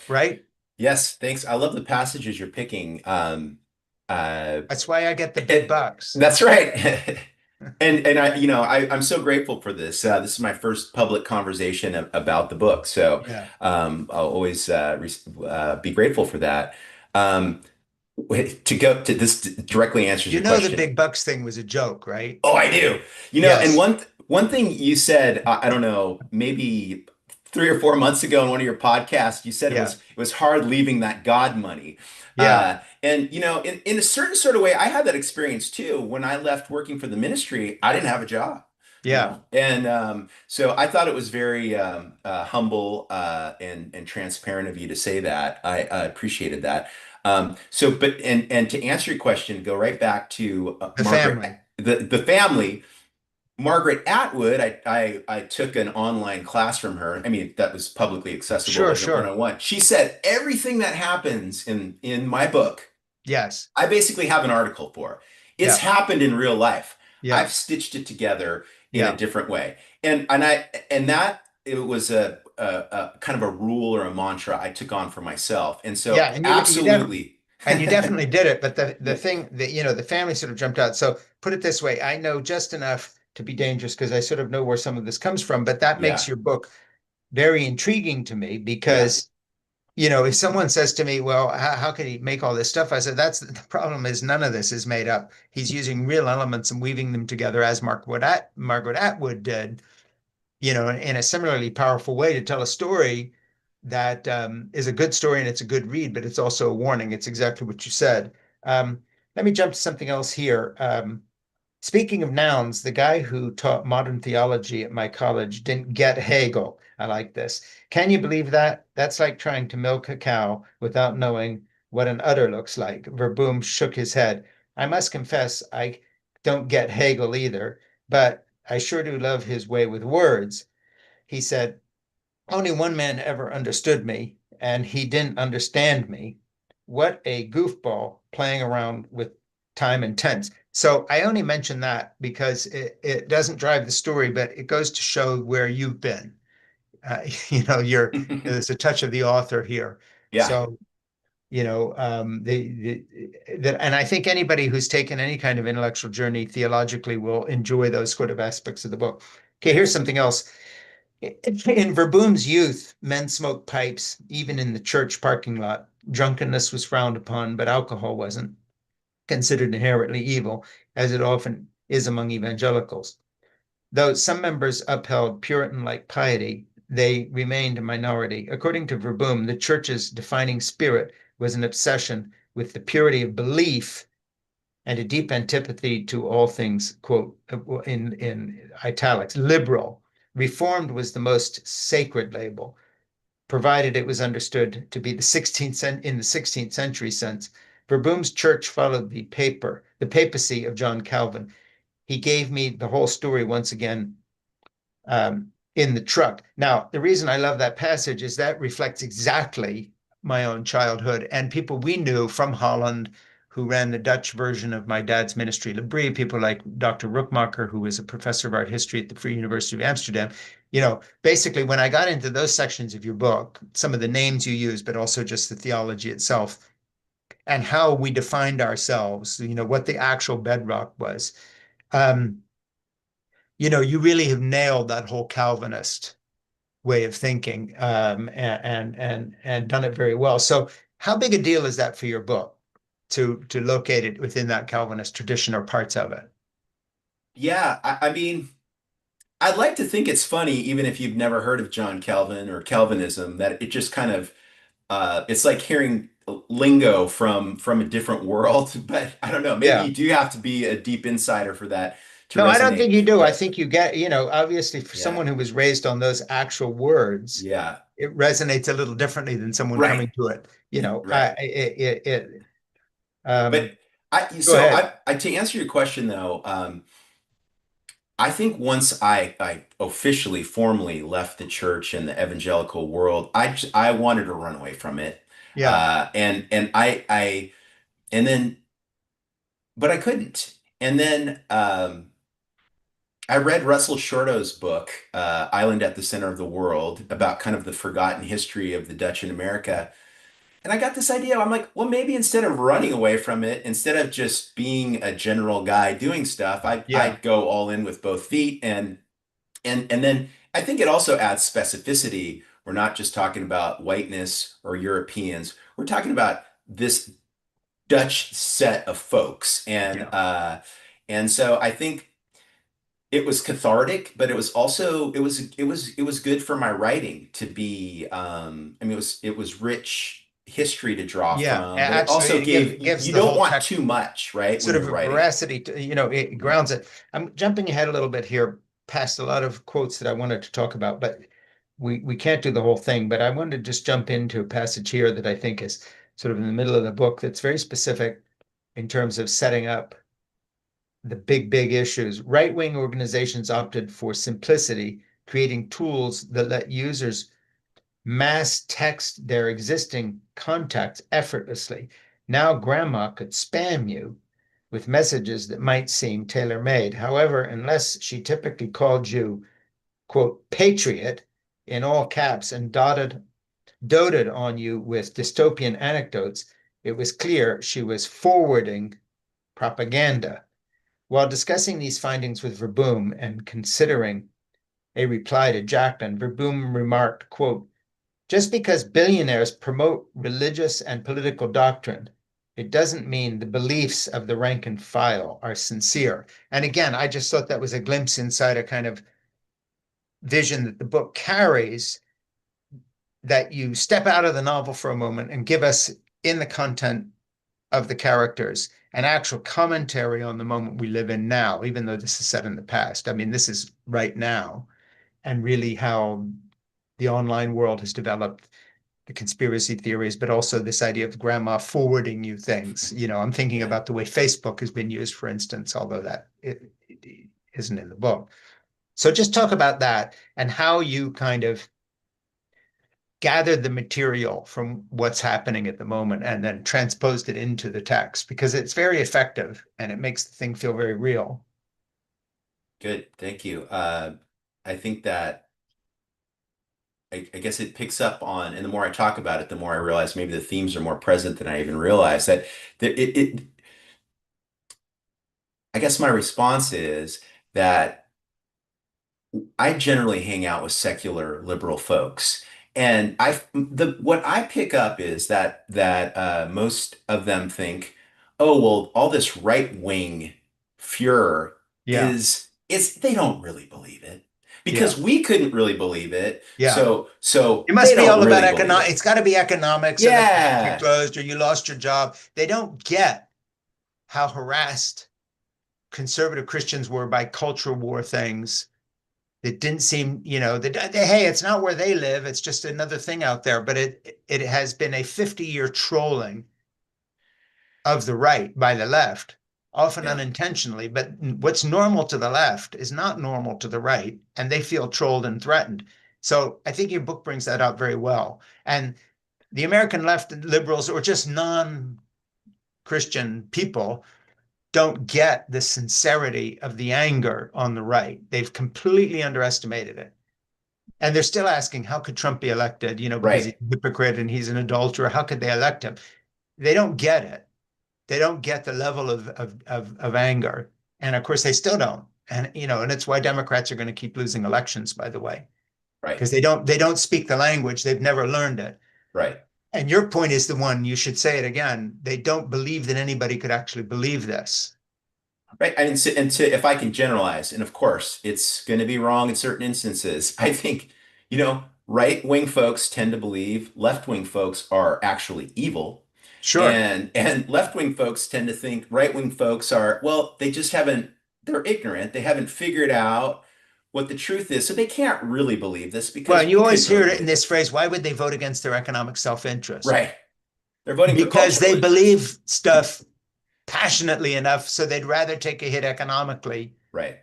right? Yes, thanks. I love the passages you're picking. Uh, That's why I get the big it, bucks. that's right. And I'm so grateful for this. This is my first public conversation about the book, so Yeah. I'll always be grateful for that. Um, to go to this directly answers You your know the question. big bucks thing was a joke, right? Oh, I do. And Yes. one thing you said, I don't know, maybe 3 or 4 months ago in one of your podcasts, you said Yeah. it was hard leaving that God money. Yeah. And in a certain sort of way, I had that experience too. When I left working for the ministry, I didn't have a job. Yeah. And so I thought it was very humble and transparent of you to say that. I appreciated that. And to answer your question, go right back to The family. The family. Margaret Atwood, I took an online class from her. I mean, that was publicly accessible, it Sure, wasn't sure. one-on-one. She said everything that happens in my book, Yes. I basically have an article for. It's Yeah. happened in real life. Yeah. I've stitched it together in a Yeah. different way. And that it was a kind of a rule or a mantra I took on for myself. And so Yeah. And absolutely. you definitely did it. But the Yeah. thing that, the family sort of jumped out. So put it this way, I know just enough to be dangerous because I sort of know where some of this comes from, but that makes Yeah. your book very intriguing to me Yeah. because, if someone says to me, well, how could he make all this stuff? I said, that's the problem is none of this is made up. He's using real elements and weaving them together as Margaret Atwood did, in a similarly powerful way to tell a story that is a good story and it's a good read, but it's also a warning. It's exactly what you said. Um, Let me jump to something else here. Speaking of nouns, the guy who taught modern theology at my college didn't get Hegel. I like this. Can you believe that? That's like trying to milk a cow without knowing what an udder looks like. Verboom shook his head. I must confess, I don't get Hegel either, but I sure do love his way with words. He said, only one man ever understood me, and he didn't understand me. What a goofball playing around with time and tense. So I only mention that because it doesn't drive the story, but it goes to show where you've been. There's a touch of the author here. Yeah. So, and I think anybody who's taken any kind of intellectual journey theologically will enjoy those sort of aspects of the book. Okay, here's something else. In Verboom's youth, men smoked pipes, even in the church parking lot. Drunkenness was frowned upon, but alcohol wasn't considered inherently evil, as it often is among evangelicals. Though some members upheld Puritan-like piety, they remained a minority. According to Verboom, the church's defining spirit was an obsession with the purity of belief and a deep antipathy to all things, quote, in italics, liberal. Reformed was the most sacred label, provided it was understood to be in the 16th century sense. Verboom's church followed the papacy of John Calvin. He gave me the whole story once again in the truck. Now, the reason I love that passage is that reflects exactly my own childhood and people we knew from Holland who ran the Dutch version of my dad's ministry, Labrie, people like Dr. Rookmacher, who was a professor of art history at the Free University of Amsterdam. Basically, when I got into those sections of your book, some of the names you use, but also just the theology itself and how we defined ourselves, what the actual bedrock was. Um, you really have nailed that whole Calvinist way of thinking, and done it very well. So, how big a deal is that for your book to locate it within that Calvinist tradition or parts of it? Yeah. I mean, I'd like to think it's funny, even if you've never heard of John Calvin or Calvinism, that it just kind of it's like hearing lingo from a different world. But I don't know, maybe Yeah. you do have to be a deep insider for that to No, I don't resonate. think you do. I But think you get, obviously for yeah, someone who was raised on those actual words, yeah, it resonates a little differently than someone right, coming to it. right. Um, But Go ahead. To answer your question though, I think once I officially, formally left the church and the evangelical world, I wanted to run away from it. Yeah, And then, but I couldn't. And then, I read Russell Shorto's book, Island at the Center of the World, about kind of the forgotten history of the Dutch in America. And I got this idea. I'm like, well, maybe instead of running away from it, instead of just being a general guy doing stuff, yeah, I'd go all in with both feet. And then I think it also adds specificity. We're not just talking about whiteness or Europeans. We're talking about this Dutch set of folks. yeah, And so I think it was cathartic, but it was also it was good for my writing to be I mean it was rich history to draw yeah. from, but it also Absolutely, it gave gives you the don't whole want text too much, right, when sort of you're a writing. veracity to, it grounds it. I'm jumping ahead a little bit here past a lot of quotes that I wanted to talk about, but we can't do the whole thing. But I wanted to just jump into a passage here that I think is sort of in the middle of the book that's very specific in terms of setting up the big issues. Right-wing organizations opted for simplicity, creating tools that let users mass text their existing contacts effortlessly. Now grandma could spam you with messages that might seem tailor-made. However, unless she typically called you, quote, patriot in all caps and doted on you with dystopian anecdotes, it was clear she was forwarding propaganda. While discussing these findings with Verboom and considering a reply to Jacklin, Verboom remarked, quote, just because billionaires promote religious and political doctrine, it doesn't mean the beliefs of the rank and file are sincere. And again, I just thought that was a glimpse inside a kind of vision that the book carries, that you step out of the novel for a moment and give us, in the content of the characters, an actual commentary on the moment we live in now, even though this is set in the past. I mean, this is right now, and really how the online world has developed the conspiracy theories, but also this idea of grandma forwarding you things. I'm thinking Yeah, about the way Facebook has been used, for instance, although it isn't in the book. So just talk about that and how you kind of gathered the material from what's happening at the moment and then transposed it into the text, because it's very effective and it makes the thing feel very real. good, thank you. I think that I guess it picks up on, and the more I talk about it, the more I realize maybe the themes are more present than I even realized. That I guess my response is that I generally hang out with secular liberal folks. And the what I pick up is that most of them think, oh, well, all this right-wing furor Yeah, is they don't really believe it. yeah, Because we couldn't really believe it. yeah. So It they must be don't all about really believe economic. it. It's got to be economics, or the factory Yeah. closed, or you lost your job. They don't get how harassed conservative Christians were by culture war things. It didn't seem, hey, it's not where they live. It's just another thing out there. But it has been a 50-year trolling of the right by the left, often Yeah. unintentionally. But what's normal to the left is not normal to the right, and they feel trolled and threatened. So I think your book brings that out very well. And the American left liberals, or just non-Christian people, don't get the sincerity of the anger on the right. They've completely underestimated it. And they're still asking, how could Trump be elected? Because he's Right. a hypocrite and he's an adulterer. How could they elect him? They don't get it. They don't get the level of anger. And of course, they still don't. And it's why Democrats are going to keep losing elections, by the way, Right. because they don't speak the language. They've never learned it. Right. And your point is the one, you should say it again. They don't believe that anybody could actually believe this. Right. If I can generalize, and of course, it's going to be wrong in certain instances. I think, right-wing folks tend to believe left-wing folks are actually evil. Sure. And left-wing folks tend to think right-wing folks are, well, they're ignorant. They haven't figured out what the truth is. So they can't really believe this Well, because and you we always couldn't hear really it in believe this it. phrase, why would they vote against their economic self-interest? Right. They're voting for Because cultural they interest. believe stuff passionately enough so they'd rather take a hit economically Right.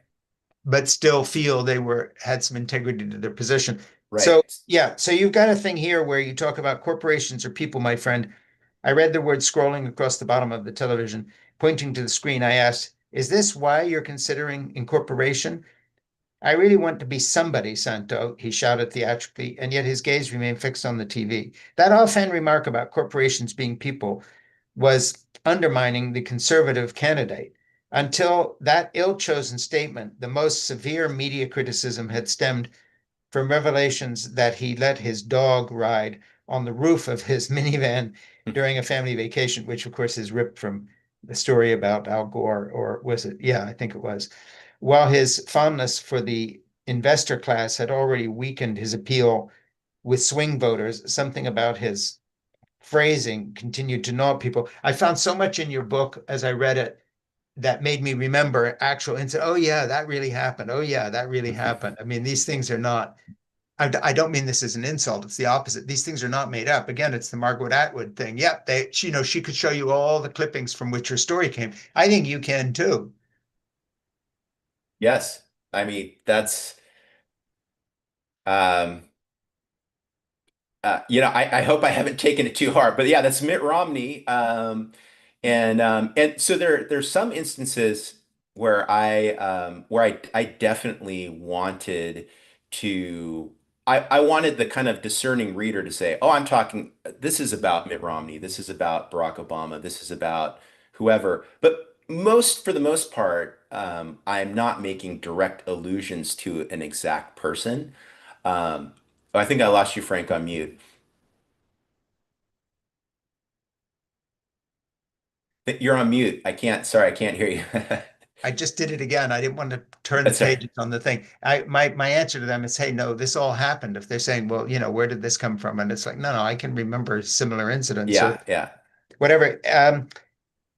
but still feel they were had some integrity to their position. So Right. yeah, so you've got a thing here where you talk about corporations or people, my friend. I read the word scrolling across the bottom of the television, pointing to the screen. I asked, "Is this why you're considering incorporation?" "I really want to be somebody, Santo," he shouted theatrically, and yet his gaze remained fixed on the TV. That offhand remark about corporations being people was undermining the conservative candidate. Until that ill chosen statement, the most severe media criticism had stemmed from revelations that he let his dog ride on the roof of his minivan during a family vacation, which, of course, is ripped from the story about Al Gore, or was it? Yeah, I think it was. While his fondness for the investor class had already weakened his appeal with swing voters, something about his phrasing continued to gnaw at people. I found so much in your book as I read it that made me remember actual incident. Oh yeah, that really happened. Oh yeah, that really happened. I mean, these things are not. I don't mean this as an insult. It's the opposite. These things are not made up. Again, it's the Margaret Atwood thing. Yep, she could show you all the clippings from which her story came. I think you can too. Yes. I mean, that's um I hope I haven't taken it too hard, but yeah, that's Mitt Romney. And so there's some instances where I definitely wanted to I wanted the kind of discerning reader to say, oh, I'm talking this is about Mitt Romney, this is about Barack Obama, this is about whoever. But for the most part, I'm not making direct allusions to an exact person. Um, I think I lost you, Frank, on mute. You're on mute. Sorry, I can't hear you. I just did it again. I didn't want to turn the That's all right. pages on the thing. My answer to them is, hey, no, this all happened. If they're saying, well, where did this come from? And it's like, no, no, I can remember similar incidents or Yeah, yeah. whatever.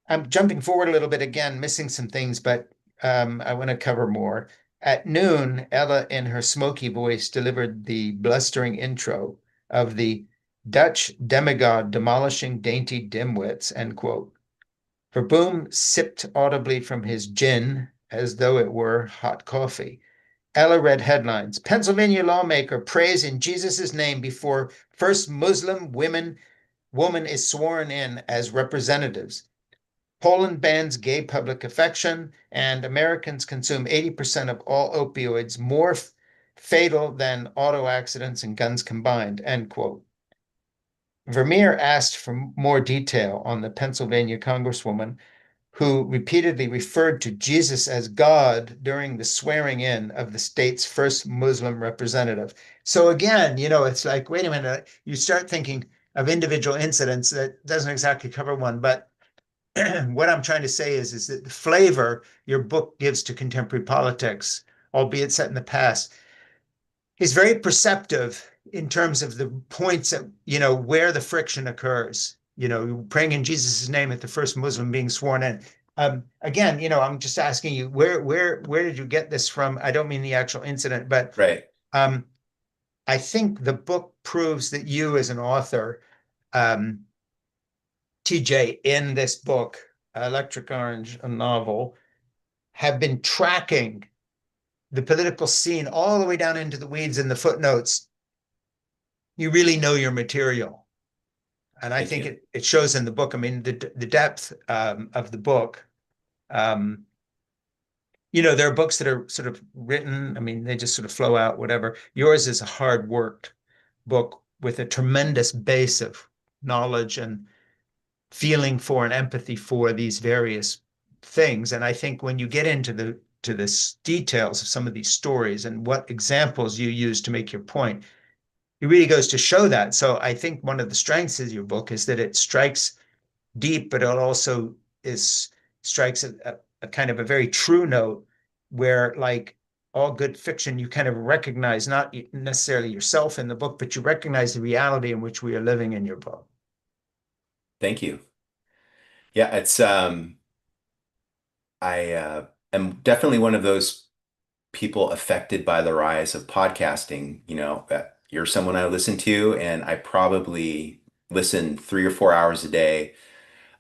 I'm jumping forward a little bit again, missing some things, but I want to cover more. At noon, Ella, in her smoky voice, delivered the blustering intro of the Dutch demigod demolishing dainty dimwits, end quote. Verboom sipped audibly from his gin as though it were hot coffee. Ella read headlines. Pennsylvania lawmaker prays in Jesus' name before first Muslim woman is sworn in as representatives. Poland bans gay public affection, and Americans consume 80% of all opioids, more fatal than auto accidents and guns combined, end quote. Vermeer asked for more detail on the Pennsylvania congresswoman who repeatedly referred to Jesus as God during the swearing in of the state's first Muslim representative. So again, it's like, wait a minute, you start thinking of individual incidents that doesn't exactly cover one, but what I'm trying to say is that the flavor your book gives to contemporary politics, albeit set in the past, is very perceptive in terms of the points that, where the friction occurs. Praying in Jesus' name at the first Muslim being sworn in. Again, I'm just asking you, where did you get this from? I don't mean the actual incident, but Right. um, I think the book proves that you, as an author, um, TJ, in this book, Electric Orange, a novel, have been tracking the political scene all the way down into the weeds and the footnotes. You really know your material. And I Thank think you. it shows in the book. I mean, the depth of the book. Um, there are books that are sort of written, I mean, they just sort of flow out, whatever. Yours is a hard worked book with a tremendous base of knowledge and feeling for and empathy for these various things. And I think when you get into the details of some of these stories and what examples you use to make your point, it really goes to show that. So I think one of the strengths of your book is that it strikes deep, but it also is strikes a kind of a very true note where, like all good fiction, you kind of recognize not necessarily yourself in the book, but you recognize the reality in which we are living in your book. Thank you. Yeah, it's I am definitely one of those people affected by the rise of podcasting. You're someone I listen to, and I probably listen 3 or 4 hours a day.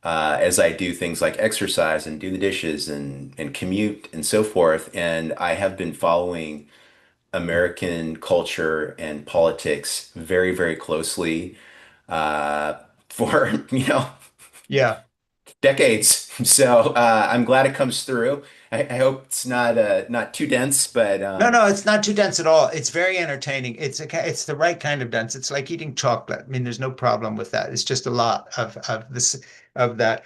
as I do things like exercise and do the dishes and commute and so forth. And I have been following American culture and politics very, very closely for, Yeah. decades. So I'm glad it comes through. I hope it's not too dense, but No, no, it's not too dense at all. It's very entertaining. It's the right kind of dense. It's like eating chocolate. I mean, there's no problem with that. It's just a lot of this of that.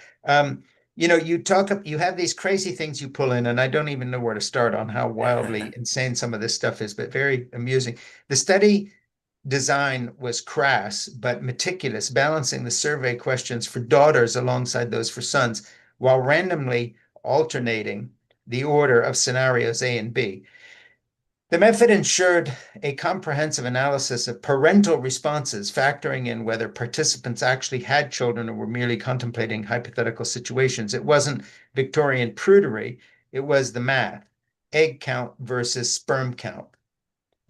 You have these crazy things you pull in, and I don't even know where to start on how wildly insane some of this stuff is, but very amusing. The study design was crass but meticulous, balancing the survey questions for daughters alongside those for sons, while randomly alternating the order of scenarios A and B. The method ensured a comprehensive analysis of parental responses, factoring in whether participants actually had children or were merely contemplating hypothetical situations. It wasn't Victorian prudery, it was the math, egg count versus sperm count.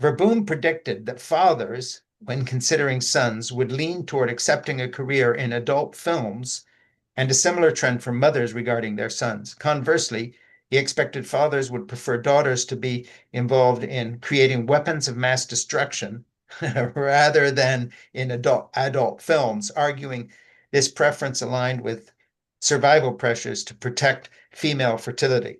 Verboom predicted that fathers, when considering sons, would lean toward accepting a career in adult films, and a similar trend for mothers regarding their sons. Conversely, he expected fathers would prefer daughters to be involved in creating weapons of mass destruction rather than in adult films, arguing this preference aligned with survival pressures to protect female fertility.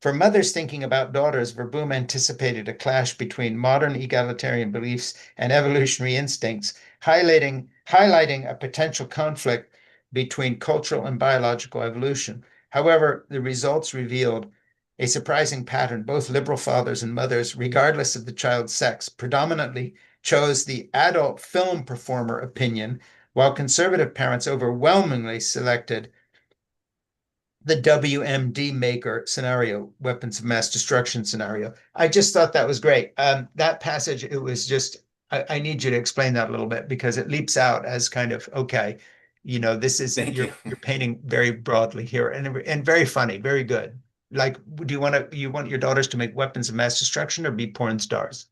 For mothers thinking about daughters, Verboom anticipated a clash between modern egalitarian beliefs and evolutionary instincts, highlighting a potential conflict between cultural and biological evolution. However, the results revealed a surprising pattern. Both liberal fathers and mothers, regardless of the child's sex, predominantly chose the adult film performer opinion, while conservative parents overwhelmingly selected the WMD maker scenario, weapons of mass destruction scenario. I just thought that was great. That passage, it was just, I need you to explain that a little bit because it leaps out as kind of, okay, this is, thank you. you're painting very broadly here and very funny, very good. Like, you want your daughters to make weapons of mass destruction or be porn stars?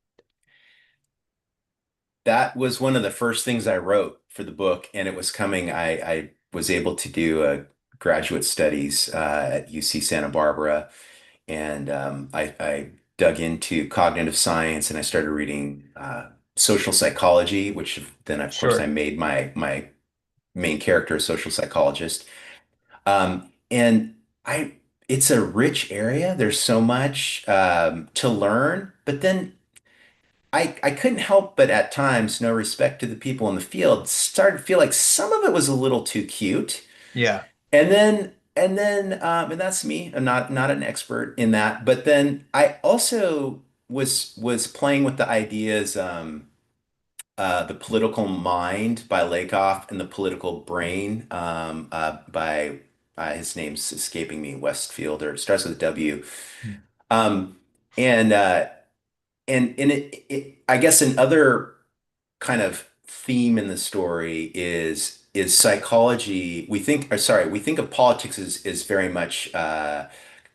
That was one of the first things I wrote for the book, and it was coming. I was able to do graduate studies at UC Santa Barbara, and I dug into cognitive science, and I started reading social psychology, which then, of course, I Sure. made my main character a social psychologist. And I, it's a rich area. There's so much to learn, but then I couldn't help but at times, no respect to the people in the field, started to feel like some of it was a little too cute. Yeah. And that's me. I'm not an expert in that. But then I also was playing with the ideas, The Political Mind by Lakoff and The Political Brain by his name's escaping me, Westfield, or it starts with a W. Um, and I guess another kind of theme in the story is psychology. We think of politics as very much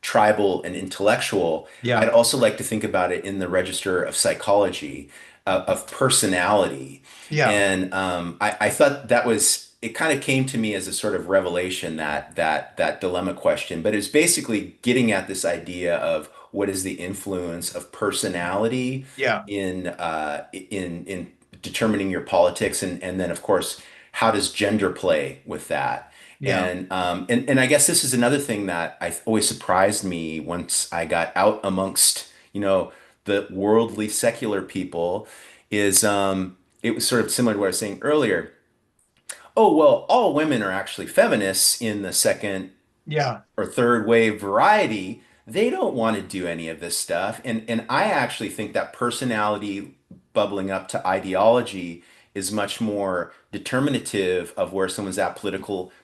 tribal and intellectual. I'd Yeah. also like to think about it in the register of psychology, of personality. Yeah. And I thought that was it kind of came to me as a sort of revelation that dilemma question, but it's basically getting at this idea of what is the influence of personality Yeah. in determining your politics, and then of course how does gender play with that? Yeah. And I guess this is another thing that I always surprised me once I got out amongst the worldly secular people is it was sort of similar to what I was saying earlier. Oh, well, all women are actually feminists in the second Yeah. or third wave variety. They don't want to do any of this stuff. And I actually think that personality bubbling up to ideology is much more determinative of where someone's at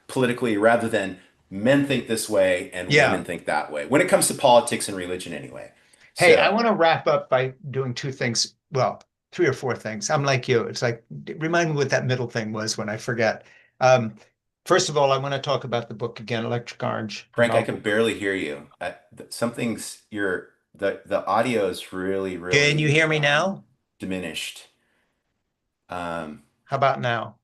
politically rather than men think this way and women Yeah. think that way. When it comes to politics and religion anyway. Hey, I So, want to wrap up by doing two things. Well, three or four things. I'm like you. It's like, remind me what that middle thing was when I forget. Um, First of all, I want to talk about the book again, Electric Orange, a Frank, I novel. can barely hear you. Something's the audio is really, Can you really hear me now? diminished. Um, How about now?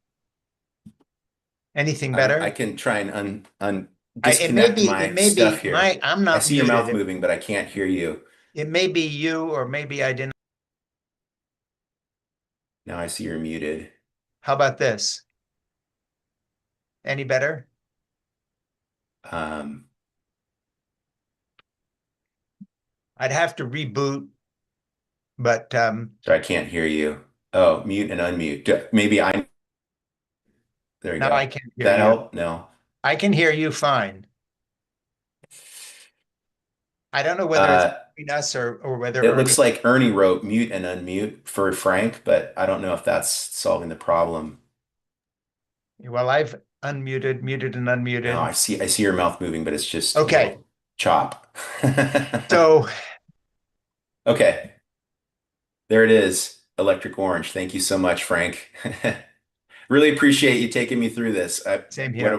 Anything I better? can try and un It may disconnect be, it my may stuff be here. I'm I not see your muted. mouth moving, but I can't hear you. It may be you, or maybe I didn't. Now I see you're muted. How about this? Any better? Um, I'd have to reboot, but so I can't hear you. Oh, mute and unmute. Maybe I, there we now I go. can hear That you. help? No. I can hear you fine. I don't know whether it's Uh, between us or whether it looks Ernie. like Ernie wrote mute and unmute for Frank, but I don't know if that's solving the problem. Well, I've unmuted, muted, and No, unmuted. I see your mouth moving, but it's just a Okay, little chop. so Okay, there it is. Electric Orange. Thank you so much, Frank. Really appreciate you taking me through this. same What here. a